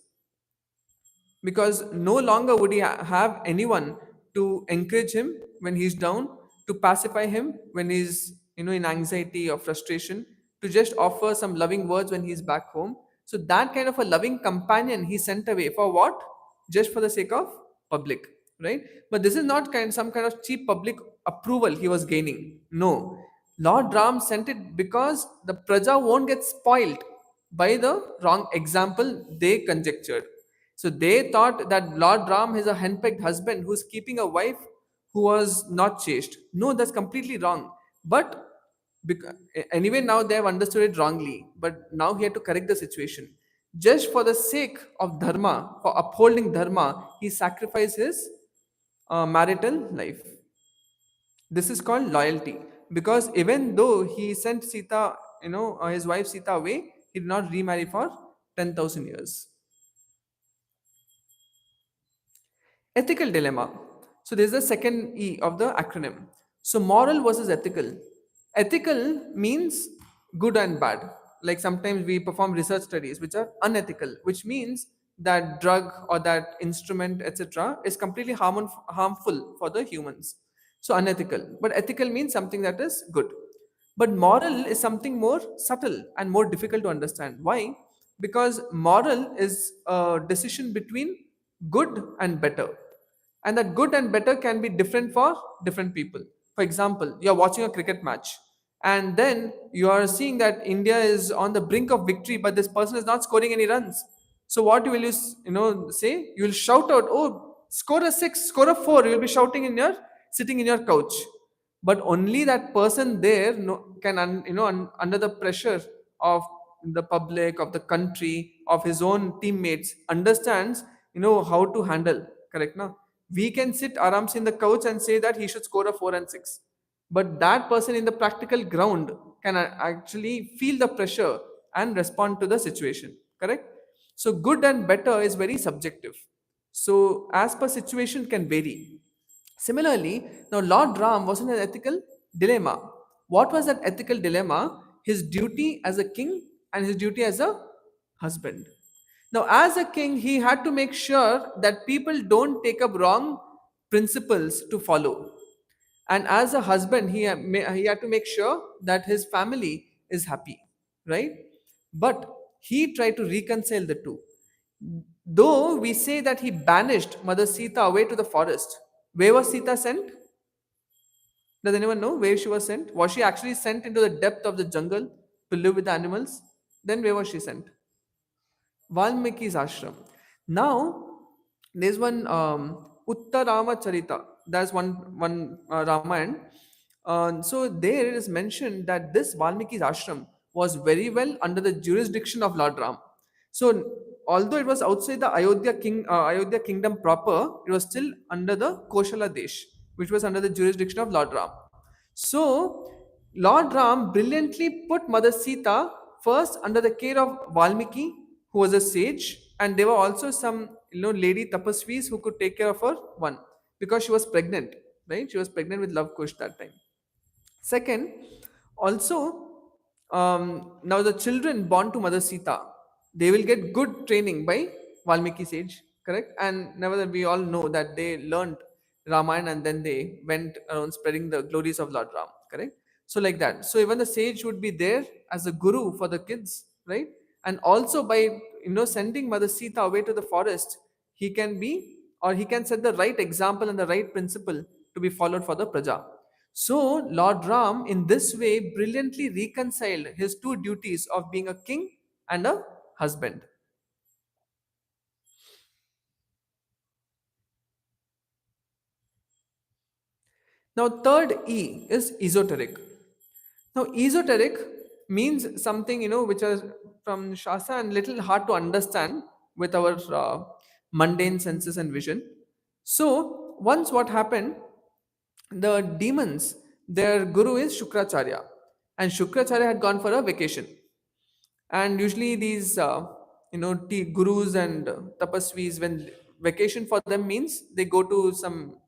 because no longer would he have anyone to encourage him when he's down, to pacify him when he's in anxiety or frustration, to just offer some loving words when he's back home. So that kind of a loving companion he sent away for what? Just for the sake of public, right? But this is not some kind of cheap public approval he was gaining. No, Lord Ram sent it because the praja won't get spoiled by the wrong example they conjectured. So they thought that Lord Ram is a henpecked husband who's keeping a wife who was not chaste. No, that's completely wrong. But anyway, now they have understood it wrongly. But now he had to correct the situation. Just for the sake of dharma, for upholding dharma, he sacrificed his marital life. This is called loyalty. Because even though he sent Sita, his wife Sita away, he did not remarry for 10,000 years. Ethical dilemma. So there's the second E of the acronym. So moral versus ethical. Ethical means good and bad. Like sometimes we perform research studies which are unethical, which means that drug or that instrument, etc., is completely harmful for the humans. So unethical. But ethical means something that is good. But moral is something more subtle and more difficult to understand. Why? Because moral is a decision between good and better. And that good and better can be different for different people. For example, you're watching a cricket match and then you are seeing that India is on the brink of victory, but this person is not scoring any runs. So what will say? You will shout out, "Oh, score a six, score a four." You will be shouting sitting in your couch. But only that person there can under the pressure of the public, of the country, of his own teammates, understands how to handle. Correct now, we can sit arams in the couch and say that he should score a 4 and 6, but that person in the practical ground can actually feel the pressure and respond to the situation. Correct. So good and better is very subjective, so as per situation can vary. Similarly, now Lord Ram was in an ethical dilemma. What was that ethical dilemma? His duty as a king and his duty as a husband. Now, as a king, he had to make sure that people don't take up wrong principles to follow. And as a husband, he had to make sure that his family is happy, right? But he tried to reconcile the two. Though we say that he banished Mother Sita away to the forest, where was Sita sent? Does anyone know where she was sent? Was she actually sent into the depth of the jungle to live with the animals? Then where was she sent? Valmiki's ashram. Now, there's one Uttarama Charita. That's one Ramayana. So there it is mentioned that this Valmiki's ashram was very well under the jurisdiction of Lord Ram. So although it was outside the Ayodhya kingdom proper, it was still under the Koshala Desh, which was under the jurisdiction of Lord Ram. So Lord Ram brilliantly put Mother Sita first under the care of Valmiki, who was a sage, and there were also some lady tapasvis who could take care of her one because she was pregnant, right? She was pregnant with Love Kush that time. Second, also, now the children born to Mother Sita, they will get good training by Valmiki sage, correct? And nevertheless, we all know that they learned Ramayana and then they went around spreading the glories of Lord Ram, correct? So like that. So even the sage would be there as a guru for the kids, right? And also by sending Mother Sita away to the forest, he can be or he can set the right example and the right principle to be followed for the praja. So, Lord Ram, in this way, brilliantly reconciled his two duties of being a king and a husband. Now, third E is esoteric. Now, esoteric means something which is from Shastra and little hard to understand with our mundane senses and vision. So, once what happened, the demons, their guru is Shukracharya, and Shukracharya had gone for a vacation. And usually these gurus and tapasvis, when vacation for them means they go to some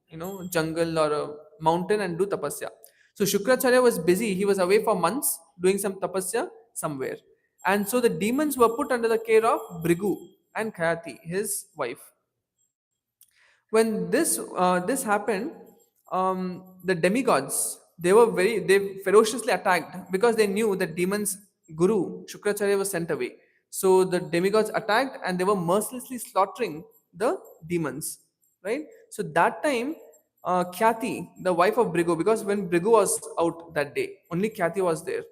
jungle or a mountain and do tapasya. So Shukracharya was busy, he was away for months doing some tapasya somewhere, and so the demons were put under the care of Brigu and Khayati, his wife. When this happened, the demigods, they ferociously attacked because they knew that demons guru Shukracharya was sent away. So the demigods attacked and they were mercilessly slaughtering the demons, right? So that time, Khyati, the wife of Brigu, because when Brigu was out that day, only Khyati was there,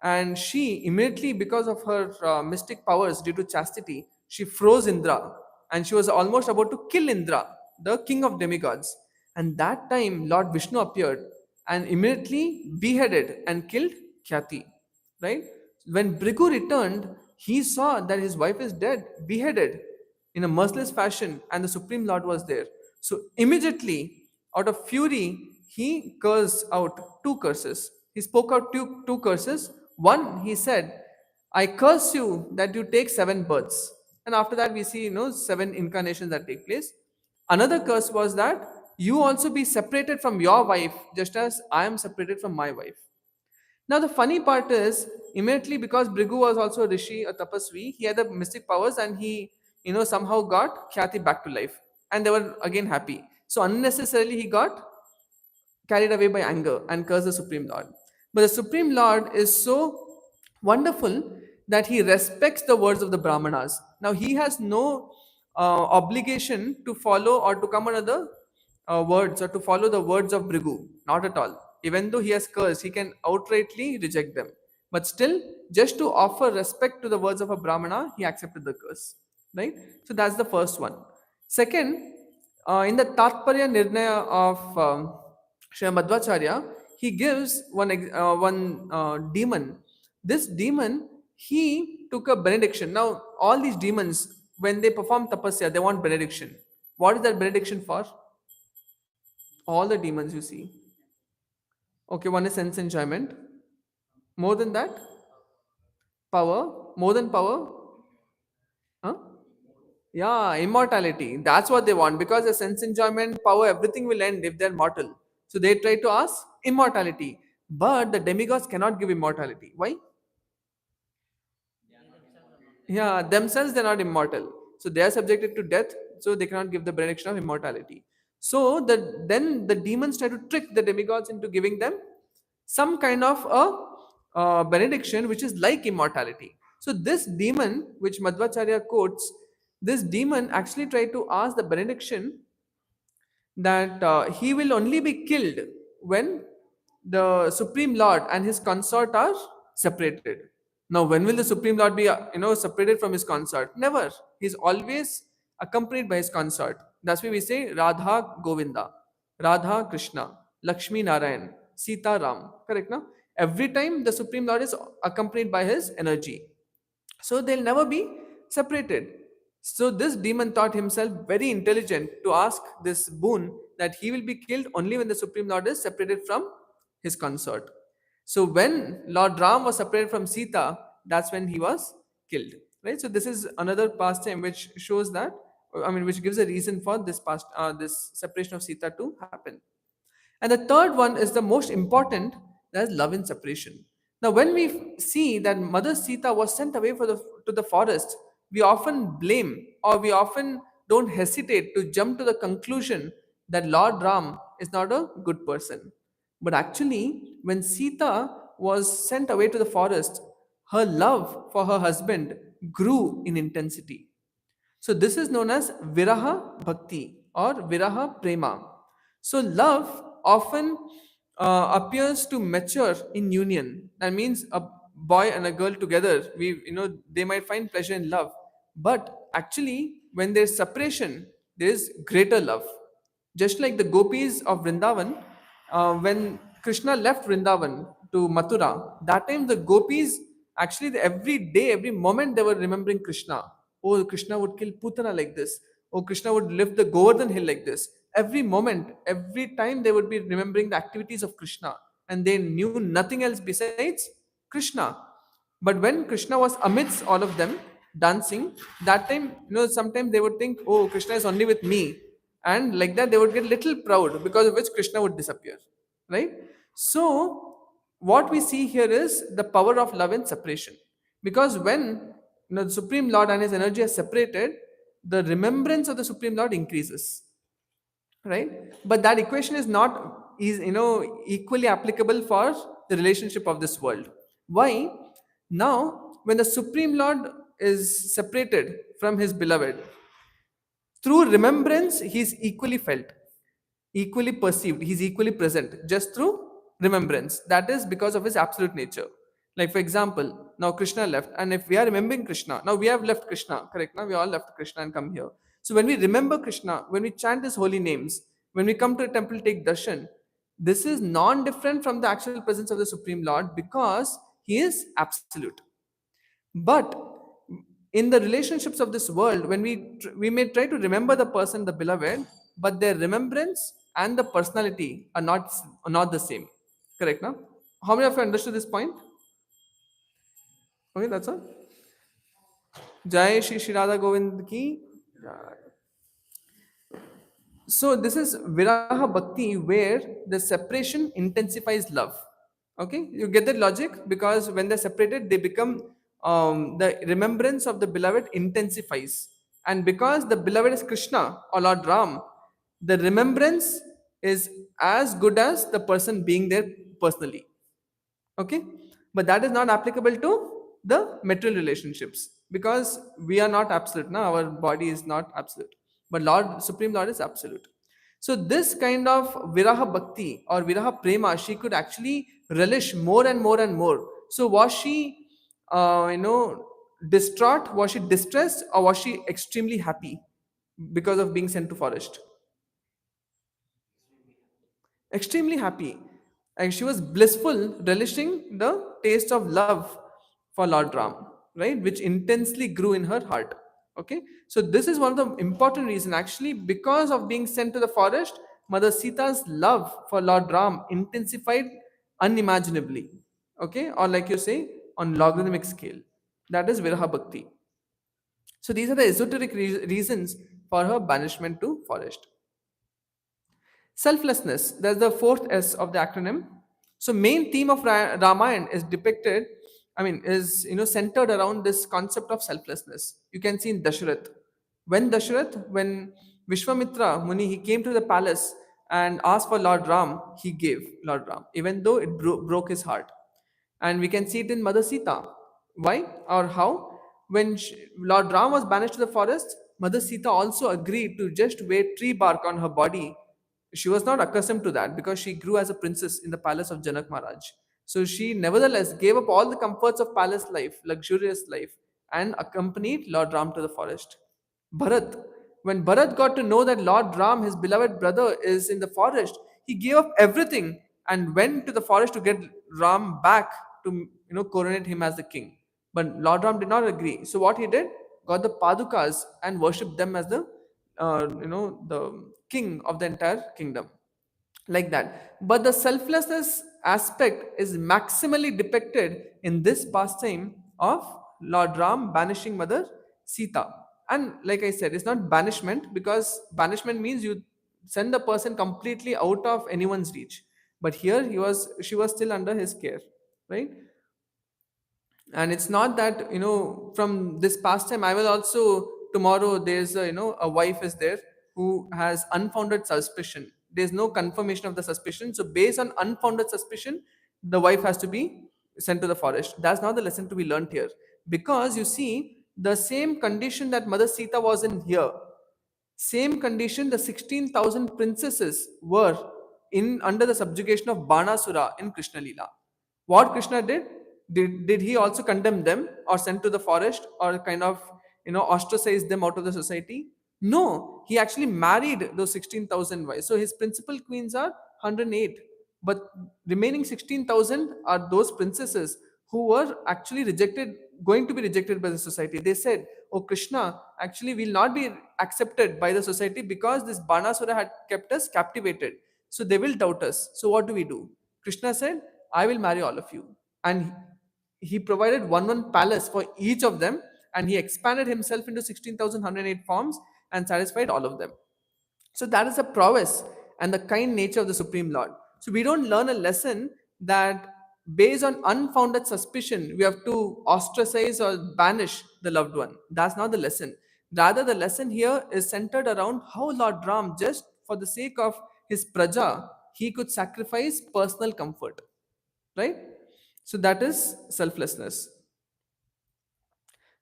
and she immediately, because of her mystic powers due to chastity, she froze Indra, and she was almost about to kill Indra, the king of demigods. And that time Lord Vishnu appeared and immediately beheaded and killed Khyati, right? When Brigu returned, he saw that his wife is dead, beheaded in a merciless fashion, and the Supreme Lord was there. So immediately, out of fury, he cursed out two curses. He spoke out two curses. One, he said, I curse you that you take seven births. And after that, we see, seven incarnations that take place. Another curse was that you also be separated from your wife, just as I am separated from my wife. Now, the funny part is, immediately because Brigu was also a rishi, a tapasvi, he had the mystic powers and he, somehow got Khyati back to life. And they were again happy. So, unnecessarily, he got carried away by anger and cursed the Supreme Lord. But the Supreme Lord is so wonderful that he respects the words of the Brahmanas. Now, he has no obligation to follow or to come under the words or to follow the words of Brigu. Not at all. Even though he has cursed, he can outrightly reject them. But still, just to offer respect to the words of a Brahmana, he accepted the curse. Right? So that's the first one. Second, in the Tatparya Nirnaya of Sri Madhvacharya, he gives one demon. This demon, he took a benediction. Now, all these demons, when they perform tapasya, they want benediction. What is that benediction for? All the demons you see. Okay, one is sense enjoyment. More than that, power. More than power, huh? Yeah, immortality. That's what they want because the sense enjoyment, power, everything will end if they're mortal. So they try to ask immortality. But the demigods cannot give immortality. Why? Yeah, themselves they're not immortal. So they are subjected to death, so they cannot give the benediction of immortality. So then the demons try to trick the demigods into giving them some kind of a benediction which is like immortality. So this demon, which Madhvacharya quotes, this demon actually tried to ask the benediction that he will only be killed when the Supreme Lord and his consort are separated. Now, when will the Supreme Lord be, separated from his consort? Never. He's always accompanied by his consort. That's why we say Radha Govinda, Radha Krishna, Lakshmi Narayan, Sita Ram. Correct now? Every time the Supreme Lord is accompanied by his energy. So they'll never be separated. So this demon thought himself very intelligent to ask this boon that he will be killed only when the Supreme Lord is separated from his consort. So when Lord Ram was separated from Sita, that's when he was killed. Right. So this is another pastime which shows that, I mean, which gives a reason for this separation of Sita to happen. And the third one is the most important, that is love in separation. Now, when we see that Mother Sita was sent away to the forest, we often blame or we often don't hesitate to jump to the conclusion that Lord Ram is not a good person. But actually, when Sita was sent away to the forest, her love for her husband grew in intensity. So this is known as Viraha Bhakti or Viraha Prema. So love often appears to mature in union. That means a boy and a girl together, they might find pleasure in love. But actually, when there's separation, there is greater love. Just like the gopis of Vrindavan, when Krishna left Vrindavan to Mathura, that time the gopis actually every day, every moment they were remembering Krishna. Oh, Krishna would kill Putana like this. Oh, Krishna would lift the Govardhan hill like this. Every moment, every time they would be remembering the activities of Krishna, and they knew nothing else besides Krishna. But when Krishna was amidst all of them dancing, that time, sometimes they would think, oh, Krishna is only with me. And like that, they would get little proud, because of which Krishna would disappear. Right? So, what we see here is the power of love and separation. Because when the Supreme Lord and his energy are separated, the remembrance of the Supreme Lord increases. Right? But that equation is not equally applicable for the relationship of this world. Why? Now, when the Supreme Lord is separated from his beloved, through remembrance, he is equally felt, equally perceived, he's equally present just through remembrance. That is because of his absolute nature. Like, for example, now Krishna left, and if we are remembering Krishna, now we have left Krishna, correct? Now we all left Krishna and come here. So when we remember Krishna, when we chant his holy names, when we come to a temple to take darshan, this is non different from the actual presence of the Supreme Lord, because he is absolute. But in the relationships of this world, when we may try to remember the person, the beloved, but their remembrance and the personality are not the same. Correct, now? How many of you understood this point? Okay, that's all. Jai Shri Radha Govind ki. So this is Viraha Bhakti, where the separation intensifies love. Okay, you get that logic? Because when they're separated, they become, the remembrance of the beloved intensifies. And because the beloved is Krishna or Lord Ram, the remembrance is as good as the person being there personally. Okay, but that is not applicable to the material relationships, because we are not absolute now, our body is not absolute, but Lord, Supreme Lord is absolute. So this kind of Viraha Bhakti or Viraha Prema, she could actually relish more and more and more. So was she distraught, was she distressed, or was she extremely happy because of being sent to forest? Extremely happy. And she was blissful, relishing the taste of love for Lord Ram, right? Which intensely grew in her heart. Okay. So this is one of the important reasons. Actually, because of being sent to the forest, Mother Sita's love for Lord Ram intensified unimaginably. Okay. Or like you say, on logarithmic scale. That is Viraha Bhakti. So these are the esoteric reasons for her banishment to forest. Selflessness, that's the fourth S of the acronym. So main theme of Ramayana is depicted, is centered around this concept of selflessness. You can see in Dasharath. When Vishwamitra Muni, he came to the palace and asked for Lord Ram, he gave Lord Ram, even though it broke his heart. And we can see it in Mother Sita. Why or how? When Lord Ram was banished to the forest, Mother Sita also agreed to just wear tree bark on her body. She was not accustomed to that because she grew as a princess in the palace of Janak Maharaj. So she nevertheless gave up all the comforts of palace life, luxurious life, and accompanied Lord Ram to the forest. Bharat, When Bharat got to know that Lord Ram, his beloved brother, is in the forest, he gave up everything and went to the forest to get Ram back to coronate him as the king. But Lord Ram did not agree. So what he did, got the Padukas and worshipped them as the king of the entire kingdom, like that. But the selflessness aspect is maximally depicted in this pastime of Lord Ram banishing Mother Sita. And like I said, it's not banishment, because banishment means you send the person completely out of anyone's reach. But here she was still under his care, right? And it's not that from this pastime I will also, tomorrow there's a a wife is there who has unfounded suspicion, there's no confirmation of the suspicion, so based on unfounded suspicion the wife has to be sent to the forest. That's not the lesson to be learned here, because you see the same condition that Mother Sita was in here, same condition the 16,000 princesses were in under the subjugation of Banasura in Krishna Lila. What Krishna did he also condemn them or send to the forest or kind of ostracize them out of the society? No, he actually married those 16,000 wives. So his principal queens are 108, but remaining 16,000 are those princesses who were actually rejected, going to be rejected by the society. They said, "Oh Krishna, actually will not be accepted by the society because this Banasura had kept us captivated. So they will doubt us. So what do we do?" Krishna said, "I will marry all of you." And he provided one palace for each of them, and he expanded himself into 16,108 forms and satisfied all of them. So that is the prowess and the kind nature of the Supreme Lord. So we don't learn a lesson that based on unfounded suspicion we have to ostracize or banish the loved one. That's not the lesson. Rather, the lesson here is centered around how Lord Ram, just for the sake of his praja, he could sacrifice personal comfort. Right? So that is selflessness.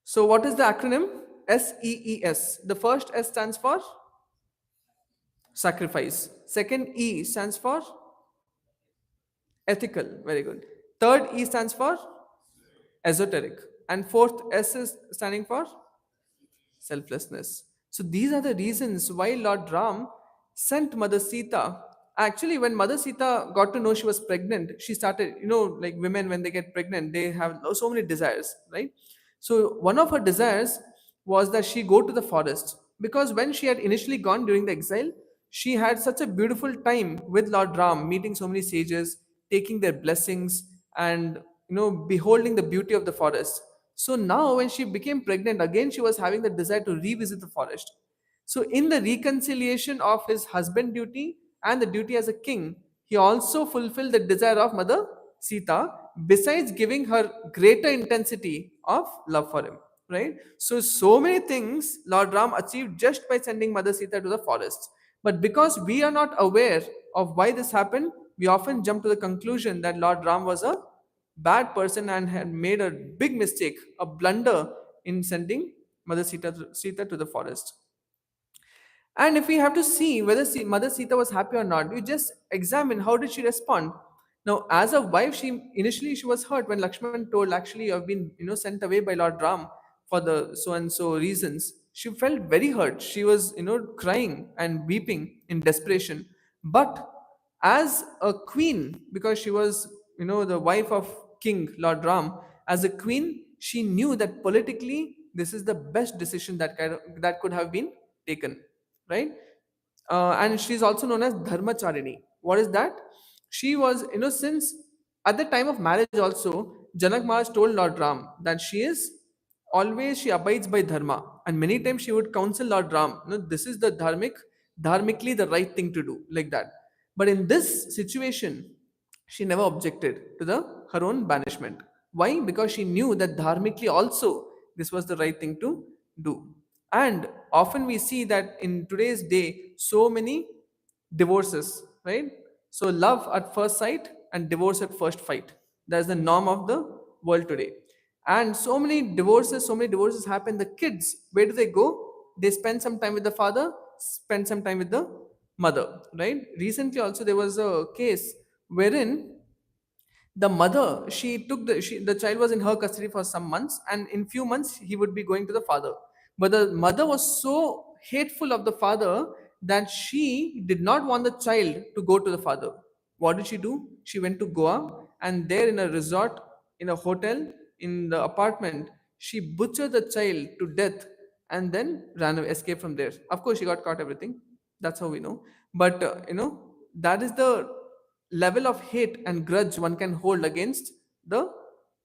So what is the acronym? SEES. The first S stands for sacrifice. Second E stands for ethical. Very good. Third E stands for esoteric. And fourth S is standing for selflessness. So these are the reasons why Lord Ram sent Mother Sita. Actually, when Mother Sita got to know she was pregnant, she started, like women when they get pregnant, they have so many desires, right? So one of her desires was that she go to the forest, because when she had initially gone during the exile, she had such a beautiful time with Lord Ram, meeting so many sages, taking their blessings, and beholding the beauty of the forest. So now, when she became pregnant, again she was having the desire to revisit the forest. So, in the reconciliation of his husband duty and the duty as a king, he also fulfilled the desire of Mother Sita, besides giving her greater intensity of love for him. Right? So, so many things Lord Ram achieved just by sending Mother Sita to the forest. But because we are not aware of why this happened, we often jump to the conclusion that Lord Ram was a bad person and had made a big mistake, a blunder in sending Mother Sita to the forest. And if we have to see whether Mother Sita was happy or not, you just examine how did she respond. Now, as a wife, she was hurt when Lakshman told, actually, you have been sent away by Lord Ram for the so and so reasons. She felt very hurt. She was crying and weeping in desperation. But as a queen, because she was the wife of King Lord Ram, as a queen, she knew that politically this is the best decision that could have been taken, right? And she's also known as Dharmacharini. What is that? She was, since at the time of marriage also, Janak Maharaj told Lord Ram that she abides by dharma, and many times she would counsel Lord Ram, this is the dharmically the right thing to do, like that. But in this situation, she never objected to her own banishment. Why? Because she knew that dharmically also this was the right thing to do. And often we see that in today's day, so many divorces, right? So love at first sight and divorce at first fight. That's the norm of the world today. And so many divorces happen. The kids, where do they go? They spend some time with the father, spend some time with the mother, right? Recently also there was a case wherein the mother, the child was in her custody for some months, and in few months he would be going to the father. But the mother was so hateful of the father that she did not want the child to go to the father. What did she do? She went to Goa, and there in a resort, in a hotel, in the apartment, she butchered the child to death and then ran away, escaped from there. Of course, she got caught, everything. That's how we know. But, that is the level of hate and grudge one can hold against the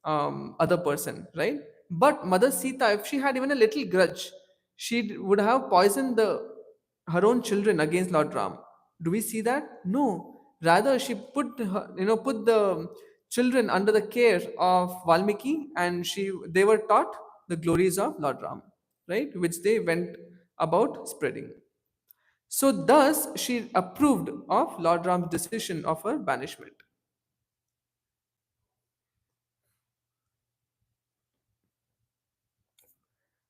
other person, right? But Mother Sita, if she had even a little grudge, she would have poisoned her own children against Lord Ram. Do we see that? No. Rather, she put the children under the care of Valmiki, and they were taught the glories of Lord Ram, right? Which they went about spreading. So, thus, she approved of Lord Ram's decision of her banishment.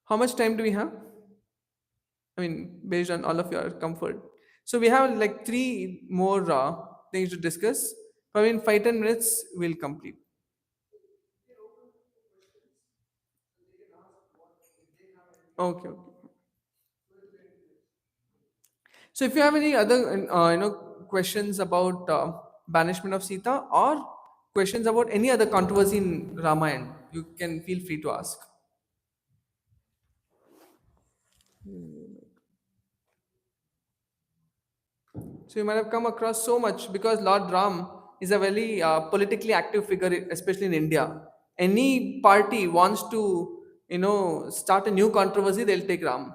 How much time do we have? I mean, based on all of your comfort. So we have like three more things to discuss. Probably in 5-10 minutes we'll complete. Okay, okay. So if you have any other questions about banishment of Sita or questions about any other controversy in Ramayana, you can feel free to ask. So you might have come across so much because Lord Ram is a very politically active figure, especially in India. Any party wants to, start a new controversy, they'll take Ram.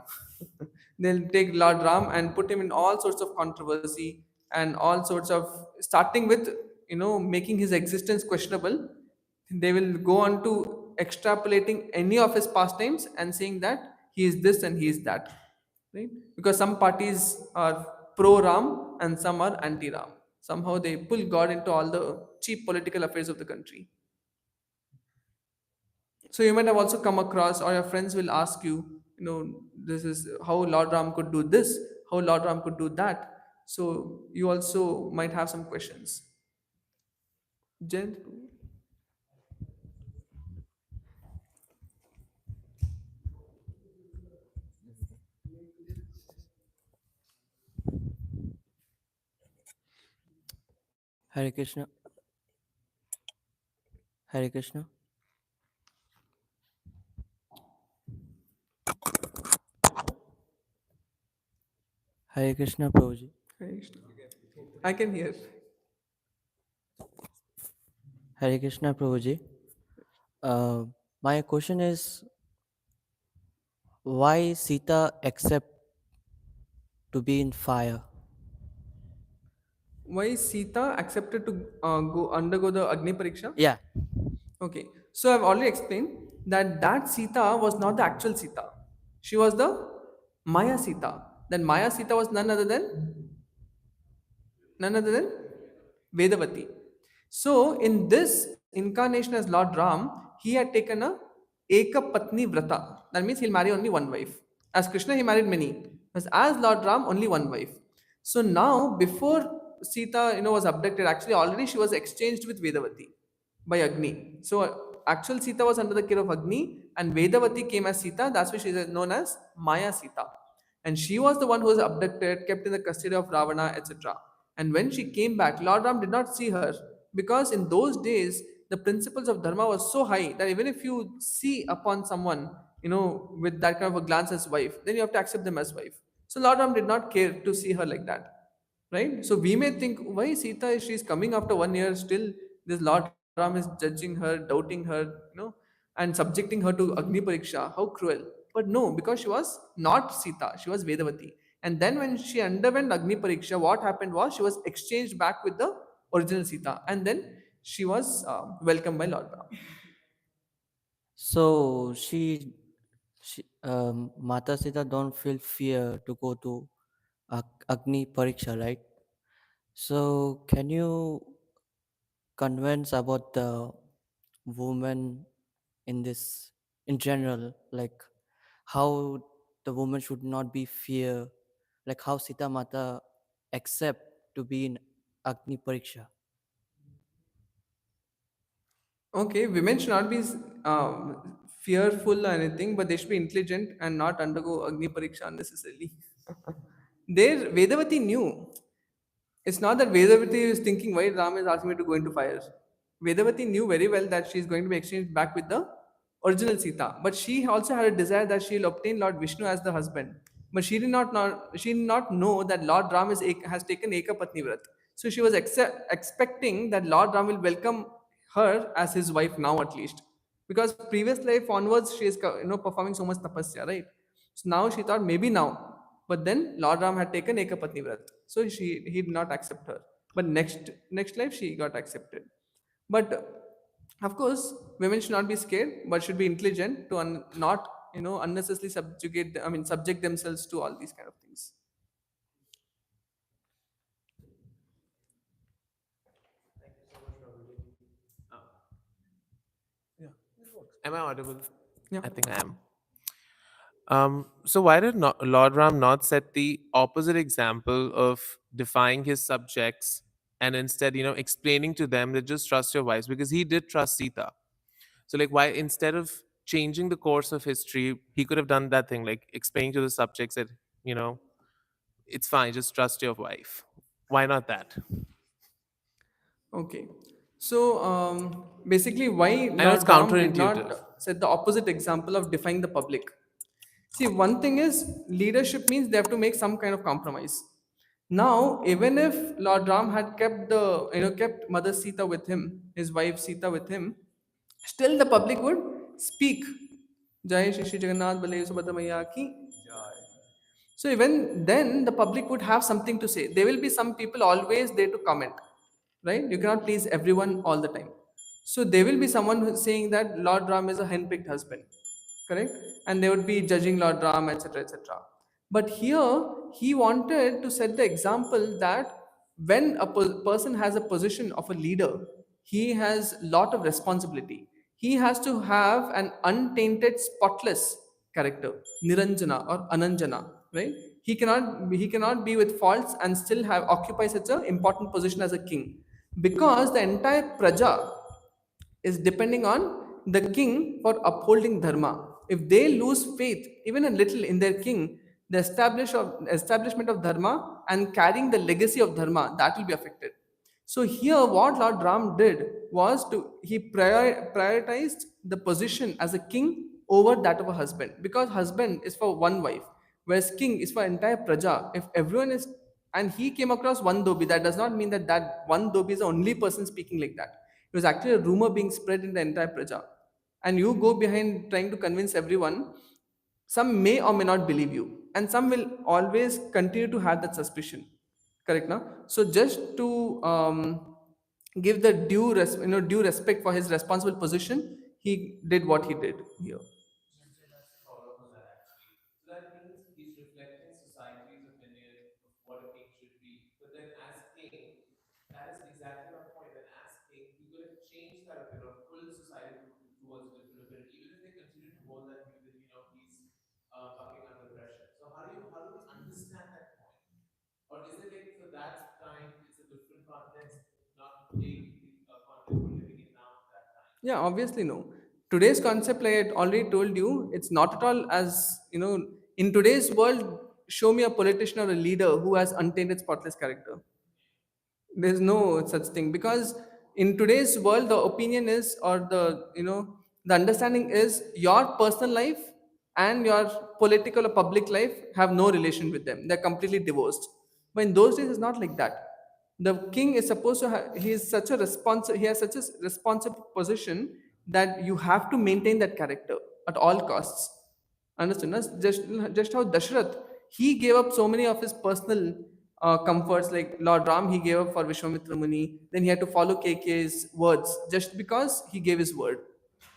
They'll take Lord Ram and put him in all sorts of controversy and all sorts of, starting with, making his existence questionable. They will go on to extrapolating any of his pastimes and saying that he is this and he is that, right? Because some parties are pro Ram and some are anti Ram. Somehow they pull God into all the cheap political affairs of the country. So you might have also come across, or your friends will ask you, this is how Lord Ram could do this, how Lord Ram could do that. So you also might have some questions. Jen? Hare Krishna. Hare Krishna. Hare Krishna, Prabhuji. I can hear. Hare Krishna, Prabhuji. Uh, my question is, why Sita accept to be in fire? Why Sita accepted to go undergo the Agni Pariksha? Yeah. Okay, so I've already explained that Sita was not the actual Sita. She was the Maya Sita. Then Maya Sita was none other than Vedavati. So in this incarnation as Lord Ram, he had taken a Eka Patni Vrata. That means he'll marry only one wife. As Krishna, he married many. But as Lord Ram, only one wife. So now, before Sita, was abducted, actually already she was exchanged with Vedavati by Agni. So actual Sita was under the care of Agni, and Vedavati came as Sita. That's why she is known as Maya Sita. And she was the one who was abducted, kept in the custody of Ravana, etc. And when she came back, Lord Ram did not see her because in those days the principles of dharma was so high that even if you see upon someone, with that kind of a glance as wife, then you have to accept them as wife. So Lord Ram did not care to see her like that, right? So we may think, why Sita, she's coming after 1 year, still this Lord Ram is judging her, doubting her, and subjecting her to Agni Pariksha. How cruel. But no, because she was not Sita, she was Vedavati. And then when she underwent Agni Pariksha, what happened was she was exchanged back with the original Sita, and then she was welcomed by Lord Ram. So Mata Sita don't feel fear to go to Agni Pariksha, right? So can you convince about the woman in this, in general, like how the woman should not be fear, like how Sita Mata accept to be in Agni Pariksha? Okay, women should not be fearful or anything, but they should be intelligent and not undergo Agni Pariksha unnecessarily. There, Vedavati knew. It's not that Vedavati is thinking why Ram is asking me to go into fire. Vedavati knew very well that she is going to be exchanged back with the original Sita, but she also had a desire that she will obtain Lord Vishnu as the husband. But she did not know that Lord Ram has taken Ekapatni Vrat. So she was expecting that Lord Ram will welcome her as his wife now at least, because previous life onwards she is performing so much tapasya, right? So now she thought maybe now, but then Lord Ram had taken Ekapatni Vrat, so he did not accept her. But next life she got accepted. But of course, women should not be scared, but should be intelligent to not unnecessarily subject themselves to all these kind of things. Uh, Yeah, Am I audible? yeah. I think I am. So why did Lord Ram not set the opposite example of defying his subjects and instead, explaining to them that just trust your wives, because he did trust Sita. So like, why instead of changing the course of history, he could have done that thing, like explaining to the subjects that you know it's fine, just trust your wife. Why not that? Okay. So basically, why I know it's Lord Ram did counterintuitive. not set the opposite example of defying the public? See, one thing is leadership means they have to make some kind of compromise. Now, even if Lord Ram had kept Mother Sita with him, his wife Sita with him, still the public would speak. Jai Shri Shri Jagannath Baladev Subhadra Maiya ki Jai. So even then, the public would have something to say. There will be some people always there to comment, right? You cannot please everyone all the time. So there will be someone who's saying that Lord Ram is a handpicked husband, correct? And they would be judging Lord Ram, etc., etc. But here, he wanted to set the example that when a person has a position of a leader, he has lot of responsibility. He has to have an untainted, spotless character, Niranjana or Ananjana, right? He cannot be with faults and still have occupy such an important position as a king, because the entire praja is depending on the king for upholding dharma. If they lose faith, even a little, in their king, the establishment of dharma and carrying the legacy of dharma, that will be affected. So here, what Lord Ram did was he prioritized the position as a king over that of a husband, because husband is for one wife, whereas king is for entire praja. If everyone is, and he came across one dobi, that does not mean that that one dobi is the only person speaking like that. It was actually a rumor being spread in the entire praja. And you go behind trying to convince everyone, some may or may not believe you, and some will always continue to have that suspicion. Correct, now? So just to give the due respect for his responsible position, he did what he did here. That's a follow-up on that actually. So that means he's reflecting society's opinion of what a king should be. But then as king, that is exactly my point. That as king, he could have changed that opinion or pulled society towards a different opinion, even if they continue to hold that view that he's bucking under pressure. So how do we understand that point? Or is it like for that time it's a different context, not relating to the context we're living in now at that time? Yeah, obviously no. Today's concept, like I already told you, it's not at all as in today's world. Show me a politician or a leader who has untainted, spotless character. There's no such thing, because in today's world, the opinion is, or the understanding is, your personal life and your political or public life have no relation with them. They're completely divorced. But in those days, it's not like that. The king is supposed to have, he has such a responsible position that you have to maintain that character at all costs. Understand? Just how Dashrath, he gave up so many of his personal comforts, like Lord Ram, he gave up for Vishwamitra Muni. Then he had to follow KK's words just because he gave his word.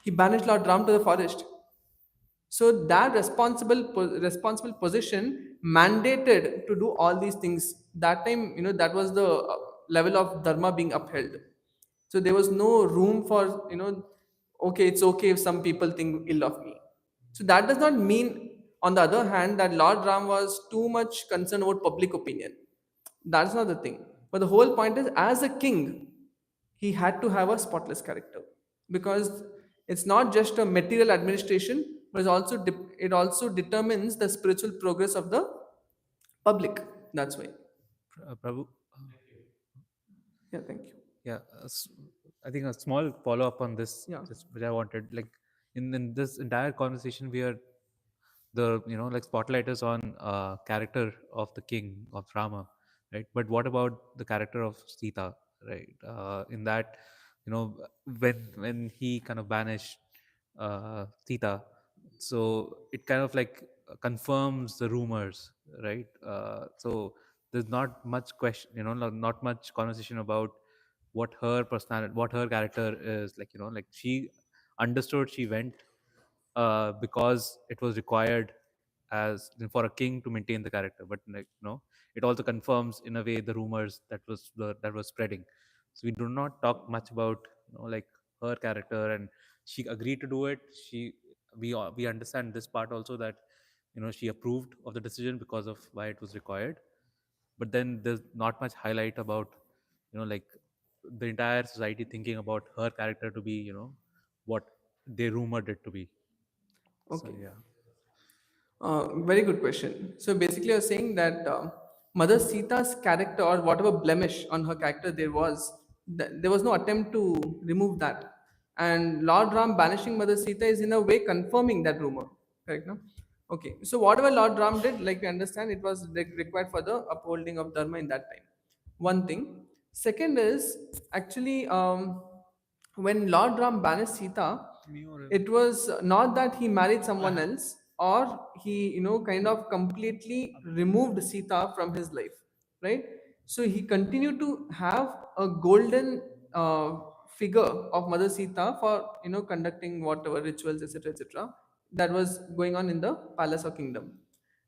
He banished Lord Ram to the forest. So that responsible position mandated to do all these things. That time, that was the level of dharma being upheld. So there was no room for okay, it's okay if some people think ill of me. So that does not mean, on the other hand, that Lord Ram was too much concerned about public opinion. That's not the thing. But the whole point is, as a king, he had to have a spotless character, because It's not just a material administration, but it also determines the spiritual progress of the public. That's why. Prabhu, Yeah, thank you. yeah, I think a small follow up on this, Yeah. just which I wanted, like in this entire conversation, we are the like spotlight is on character of the king of Rama, right? But what about the character of Sita, right? In that, when he kind of banished Sita, so it kind of like confirms the rumors, right? So there's not much question, not much conversation about what her personality, what her character is like. Like she understood, she went because it was required as for a king to maintain the character, but like it also confirms in a way the rumors that was spreading. So we do not talk much about like her character, and she agreed to do it. We understand this part also, that she approved of the decision because of why it was required. But then there's not much highlight about like the entire society thinking about her character to be what they rumored it to be. So Okay. yeah. Very good question. So basically, you're saying that Mother Sita's character, or whatever blemish on her character there was, there was no attempt to remove that. And Lord Ram banishing Mother Sita is in a way confirming that rumor. Correct, no? Okay. So whatever Lord Ram did, like we understand, it was required for the upholding of Dharma in that time. One thing. Second is actually when Lord Ram banished Sita, it was not that he married someone else, or he kind of completely removed Sita from his life, right? So he continued to have a golden figure of Mother Sita for conducting whatever rituals, etc., etc., that was going on in the palace or kingdom.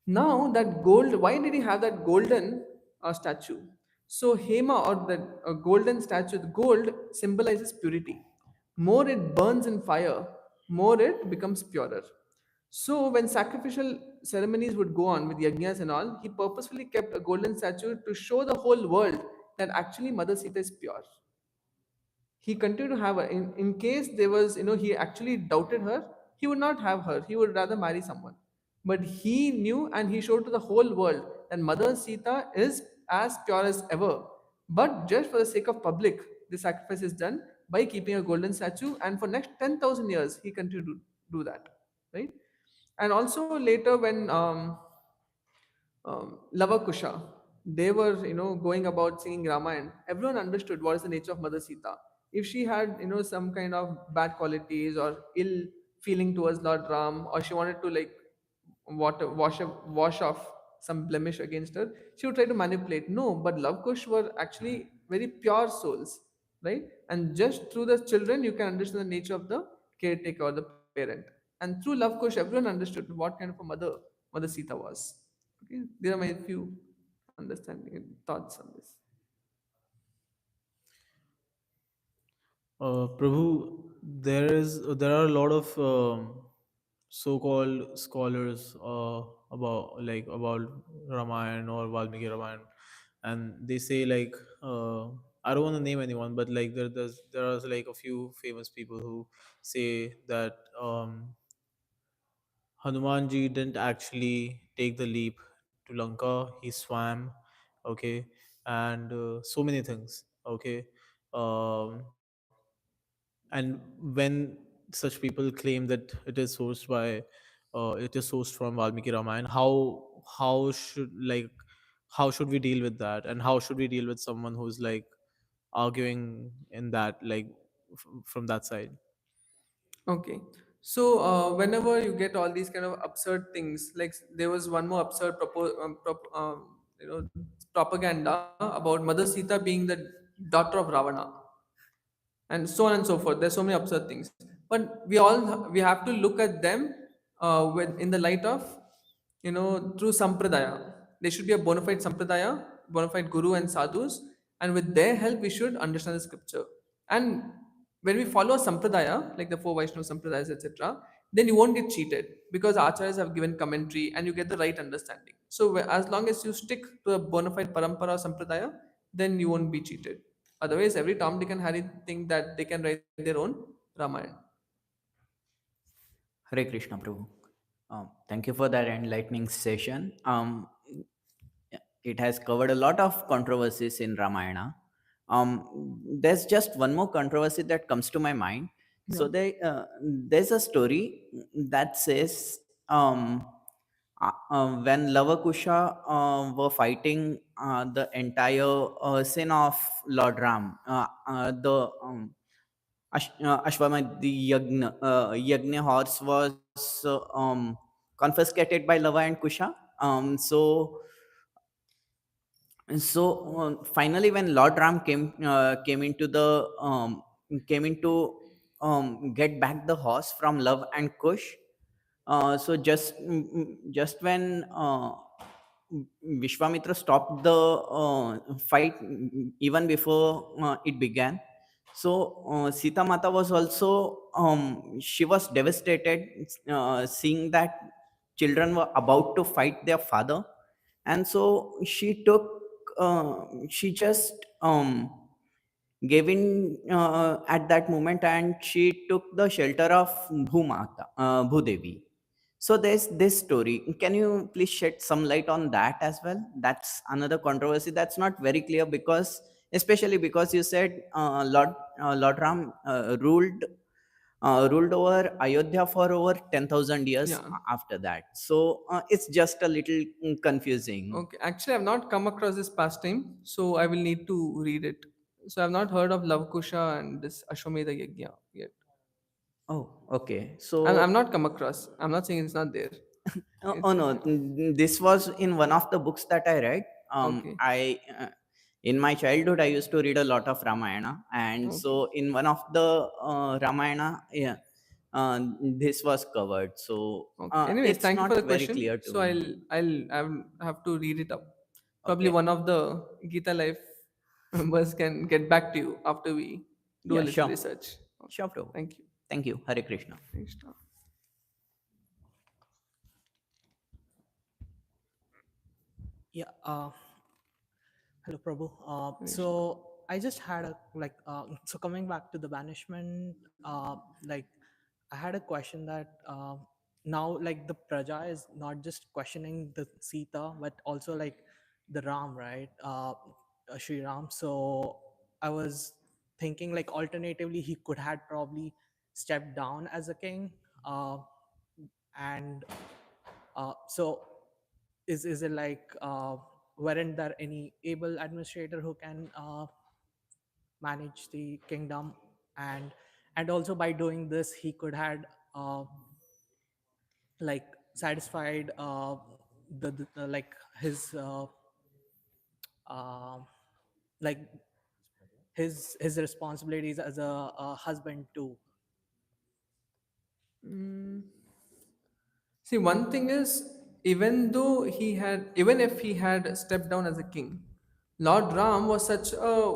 Now that gold, why did he have that golden statue? So Hema, or that golden statue, the gold symbolizes purity. More it burns in fire, more it becomes purer. So when sacrificial ceremonies would go on with yajnas and all, he purposefully kept a golden statue to show the whole world that actually Mother Sita is pure. He continued to have her in case there was he actually doubted her, he would not have her, he would rather marry someone. But he knew, and he showed to the whole world that Mother Sita is as pure as ever. But just for the sake of public, the sacrifice is done by keeping a golden statue, and for next 10,000 years he continued to do that, right? And also later when Lavakusha, they were, going about singing Ramayana. Everyone understood what is the nature of Mother Sita. If she had, some kind of bad qualities or ill feeling towards Lord Ram, or she wanted to like wash off some blemish against her, she would try to manipulate. No, but Lavakush were actually very pure souls, right? And just through the children, you can understand the nature of the caretaker or the parent. And through Lavakush, everyone understood what kind of a Mother Sita was. Okay, there are my few understanding and thoughts on this. Prabhu, there are a lot of so-called scholars about Ramayana or Valmiki Ramayana, and they say like I don't want to name anyone, but like there are like a few famous people who say that Hanumanji didn't actually take the leap to Lanka. He swam, okay, and so many things, okay. Um, and when such people claim that it is sourced from Valmiki Ramayana, how should like how should we deal with that, and how should we deal with someone who's like arguing in that like from that side? Okay, so whenever you get all these kind of absurd things, like there was one more absurd propaganda about Mother Sita being the daughter of Ravana, and so on and so forth. There's so many absurd things, but we have to look at them in the light of through sampradaya. There should be a bona fide sampradaya, bona fide guru and sadhus, and with their help we should understand the scripture. And when we follow sampradaya, like the four Vaishnava sampradayas, etc., then you won't get cheated because acharyas have given commentary and you get the right understanding. So as long as you stick to a bona fide parampara or sampradaya, then you won't be cheated. Otherwise, every Tom, Dick, and Harry think that they can write their own Ramayana. Hare Krishna, Prabhu. Thank you for that enlightening session. It has covered a lot of controversies in Ramayana. There's just one more controversy that comes to my mind. Yeah. There's a story that says when Lavakusha were fighting the entire sin of Lord Ram, Ashwamedh Yagna horse was confiscated by Lava and Kusha. So finally, when Lord Ram came into get back the horse from Love and Kush, just when Vishwamitra stopped the fight even before it began. So Sita Mata was also she was devastated seeing that children were about to fight their father, and so she just gave in at that moment, and she took the shelter of Bhudevi. So there's this story. Can you please shed some light on that as well? That's another controversy that's not very clear, because especially because you said Lord Ram ruled over Ayodhya for over 10,000 years Yeah. after that. So it's just a little confusing. Okay. Actually, I've not come across this pastime, so I will need to read it. So I've not heard of Lavkusha and this Ashwamedha Yajna yet. Oh, okay. I'm So not come across. I'm not saying it's not there. Oh It's no, okay. this was in one of the books that I read. Okay. I In my childhood I used to read a lot of Ramayana, and Okay. so in one of the Ramayana, yeah, this was covered. So Okay. Anyways, it's thank you for not the very question. clear to So me. I'll have to read it up. Probably Okay, one of the Gita Life members can get back to you after we do a yeah, little sure, research. Okay. sure, bro. Thank you. Thank you, Hare Krishna. Krishna. Yeah. Hello, Prabhu. Krishna. So I just had a like. So coming back to the banishment, like I had a question that now like the Praja is not just questioning the Sita, but also like the Ram, right? Shri Ram. So I was thinking like alternatively he could had probably stepped down as a king, and so is it like weren't there any able administrator who can manage the kingdom, and and also by doing this he could had uh, like satisfied the like his uh, like his responsibilities as a husband too. Mm. See, one thing is, even if he had stepped down as a king, Lord Ram was such a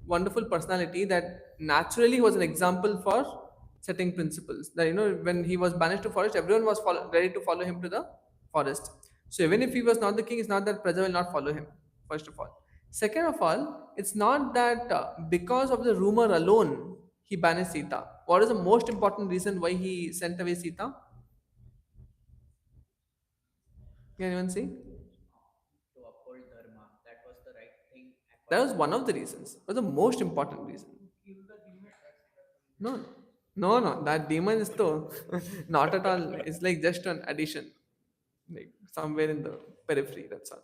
wonderful personality that naturally he was an example for setting principles. That when he was banished to forest, everyone was ready to follow him to the forest. So even if he was not the king, it's not that Praja will not follow him. First of all, second of all, it's not that because of the rumor alone he banished Sita. What is the most important reason why he sent away Sita? Can anyone see? To uphold dharma, that was the right thing That was according to one of him. the reasons, but the most important reason. No, no, no. That demon is though not at all. It's like just an addition, like somewhere in the periphery. That's all.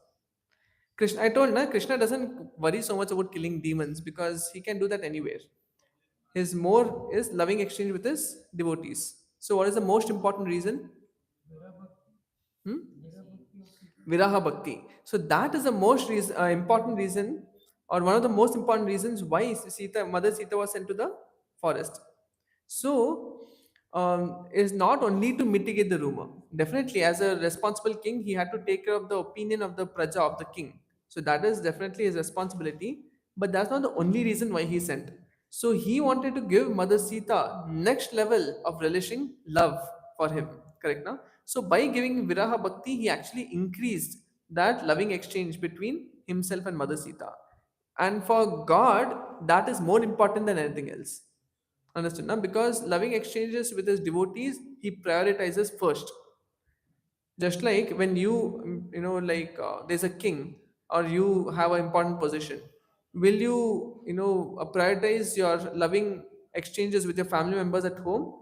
Krishna, I told na Krishna doesn't worry so much about killing demons because he can do that anywhere. His more is loving exchange with his devotees. So, what is the most important reason? Hmm? Viraha Bhakti. So that is the most important reason, or one of the most important reasons why Mother Sita was sent to the forest. So is not only to mitigate the rumor. Definitely, as a responsible king, he had to take care of the opinion of the praja of the king. So that is definitely his responsibility. But that's not the only reason why he sent. So he wanted to give Mother Sita next level of relishing love for him. Correct now? So by giving Viraha Bhakti, he actually increased that loving exchange between himself and Mother Sita. And for God, that is more important than anything else. Understood now? Because loving exchanges with his devotees he prioritizes first. Just like when you there's a king, or you have an important position, will you prioritize your loving exchanges with your family members at home,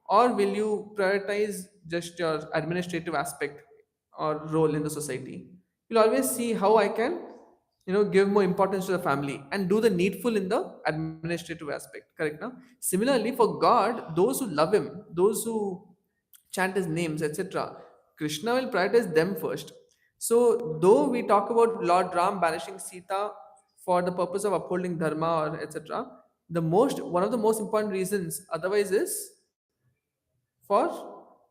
or will you prioritize just your administrative aspect or role in the society? You'll always see how I can give more importance to the family and do the needful in the administrative aspect, correct? Now similarly for God, those who love him, those who chant his names, etc., Krishna will prioritize them first. So though we talk about Lord Ram banishing Sita for the purpose of upholding dharma or etc., the most one of the most important reasons otherwise is for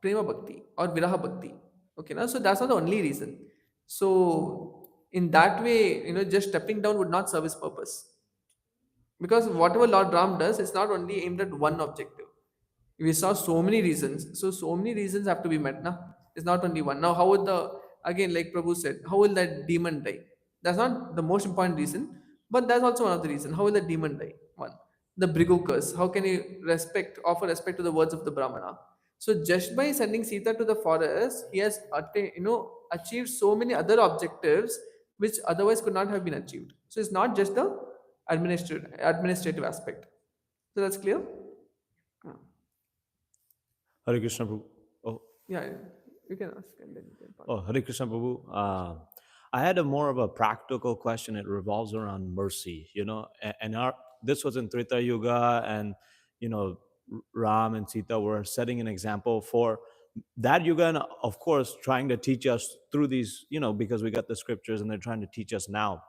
prema bhakti or viraha bhakti. Okay, now so that's not the only reason. So in that way, just stepping down would not serve his purpose, because whatever Lord Ram does is not only aimed at one objective. We saw so many reasons, so many reasons have to be met. Now it's not only one. Now how would the, again, like Prabhu said, how will that demon die? That's not the most important reason, but that's also one of the reasons. How will the demon die? One, the Brigu curse, how can he offer respect to the words of the Brahmana? So just by sending Sita to the forest, he has achieved so many other objectives which otherwise could not have been achieved. So it's not just the administrative aspect. So that's clear. Yeah. Hare Krishna Prabhu. Oh, Yeah, yeah. You can ask and then you can follow. oh, Hare Krishna Prabhu. I had a more of a practical question. It revolves around mercy, and this was in Treta Yuga, and Ram and Sita were setting an example for that yuga, and of course, trying to teach us through these, because we got the scriptures, and they're trying to teach us now.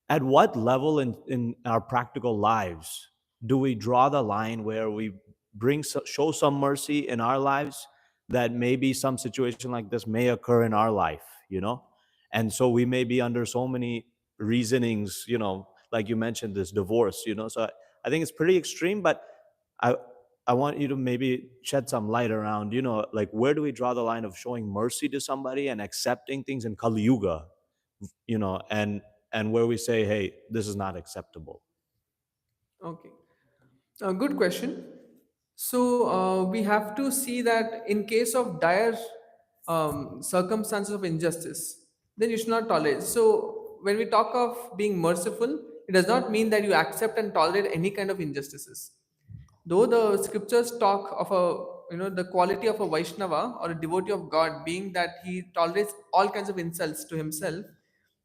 At what level in our practical lives do we draw the line where we show some mercy in our lives, that maybe some situation like this may occur in our life, and so we may be under so many reasonings, like you mentioned, this divorce, so I think it's pretty extreme, but I I want you to maybe shed some light around, like where do we draw the line of showing mercy to somebody and accepting things in Kali Yuga, and where we say, hey, this is not acceptable. Okay. Good question. So we have to see that in case of dire circumstances of injustice, then you should not tolerate. So when we talk of being merciful, it does not mean that you accept and tolerate any kind of injustices. Though the scriptures talk of the quality of a Vaishnava or a devotee of God being that he tolerates all kinds of insults to himself,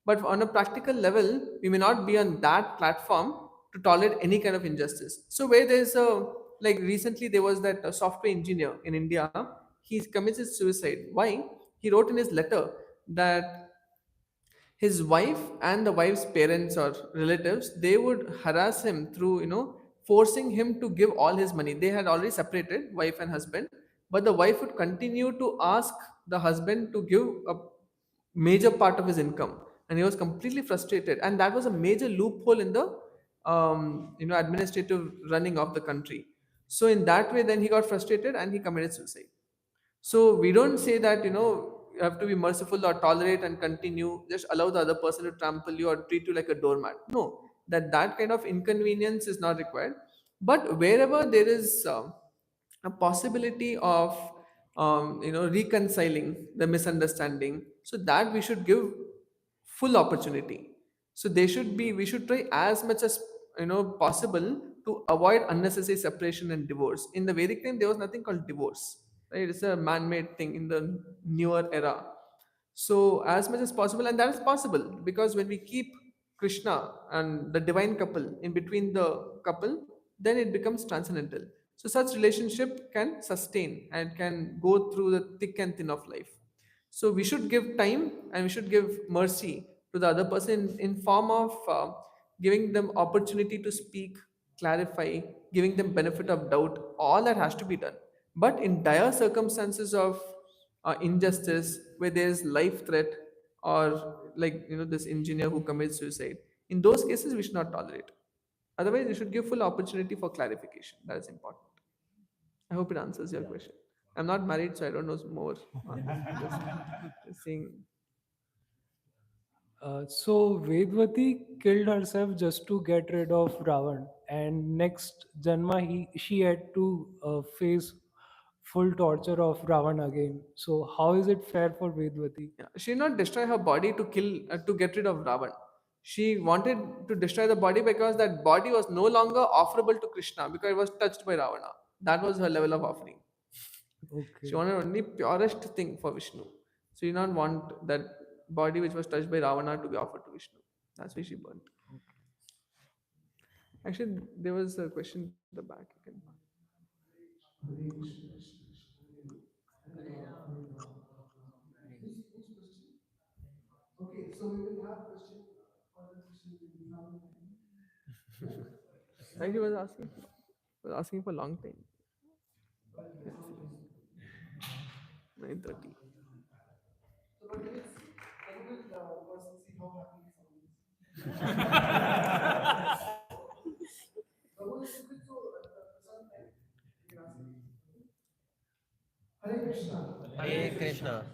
but on a practical level, we may not be on that platform to tolerate any kind of injustice. So where there's a, like recently there was that software engineer in India, he committed suicide. Why? He wrote in his letter that his wife and the wife's parents or relatives, they would harass him through forcing him to give all his money. They had already separated, wife and husband, but the wife would continue to ask the husband to give a major part of his income, and he was completely frustrated, and that was a major loophole in the administrative running of the country. So in that way, then he got frustrated and he committed suicide. So we don't say that you have to be merciful or tolerate and continue, just allow the other person to trample you or treat you like a doormat. No, that kind of inconvenience is not required. But wherever there is a possibility of reconciling the misunderstanding, so that we should give full opportunity. So they should be, we should try as much as possible to avoid unnecessary separation and divorce. In the Vedic time, there was nothing called divorce, right? It's a man-made thing in the newer era. So as much as possible, and that is possible because when we keep Krishna and the divine couple in between the couple, then it becomes transcendental. So such relationship can sustain and can go through the thick and thin of life. So we should give time and we should give mercy to the other person in form of giving them opportunity to speak, clarify, giving them benefit of doubt. All that has to be done. But in dire circumstances of injustice, where there is life threat, or like this engineer who commits suicide, in those cases we should not tolerate. Otherwise, you should give full opportunity for clarification. That is important. I hope it answers your question. I'm not married, so I don't know more on this. Just saying. So Vedvati killed herself just to get rid of Ravan, and next Janma she had to face full torture of Ravana again. So how is it fair for Vedvati? Yeah, she did not destroy her body to kill to get rid of Ravan. She wanted to destroy the body because that body was no longer offerable to Krishna because it was touched by Ravana. That was her level of offering. She Okay. wanted only purest thing for Vishnu. She did not want that body which was touched by Ravana to be offered to Vishnu. That's why she burnt. Actually, there was a question at the back. You can. Right, he was asking for a long time. 9:30. Hare Krishna.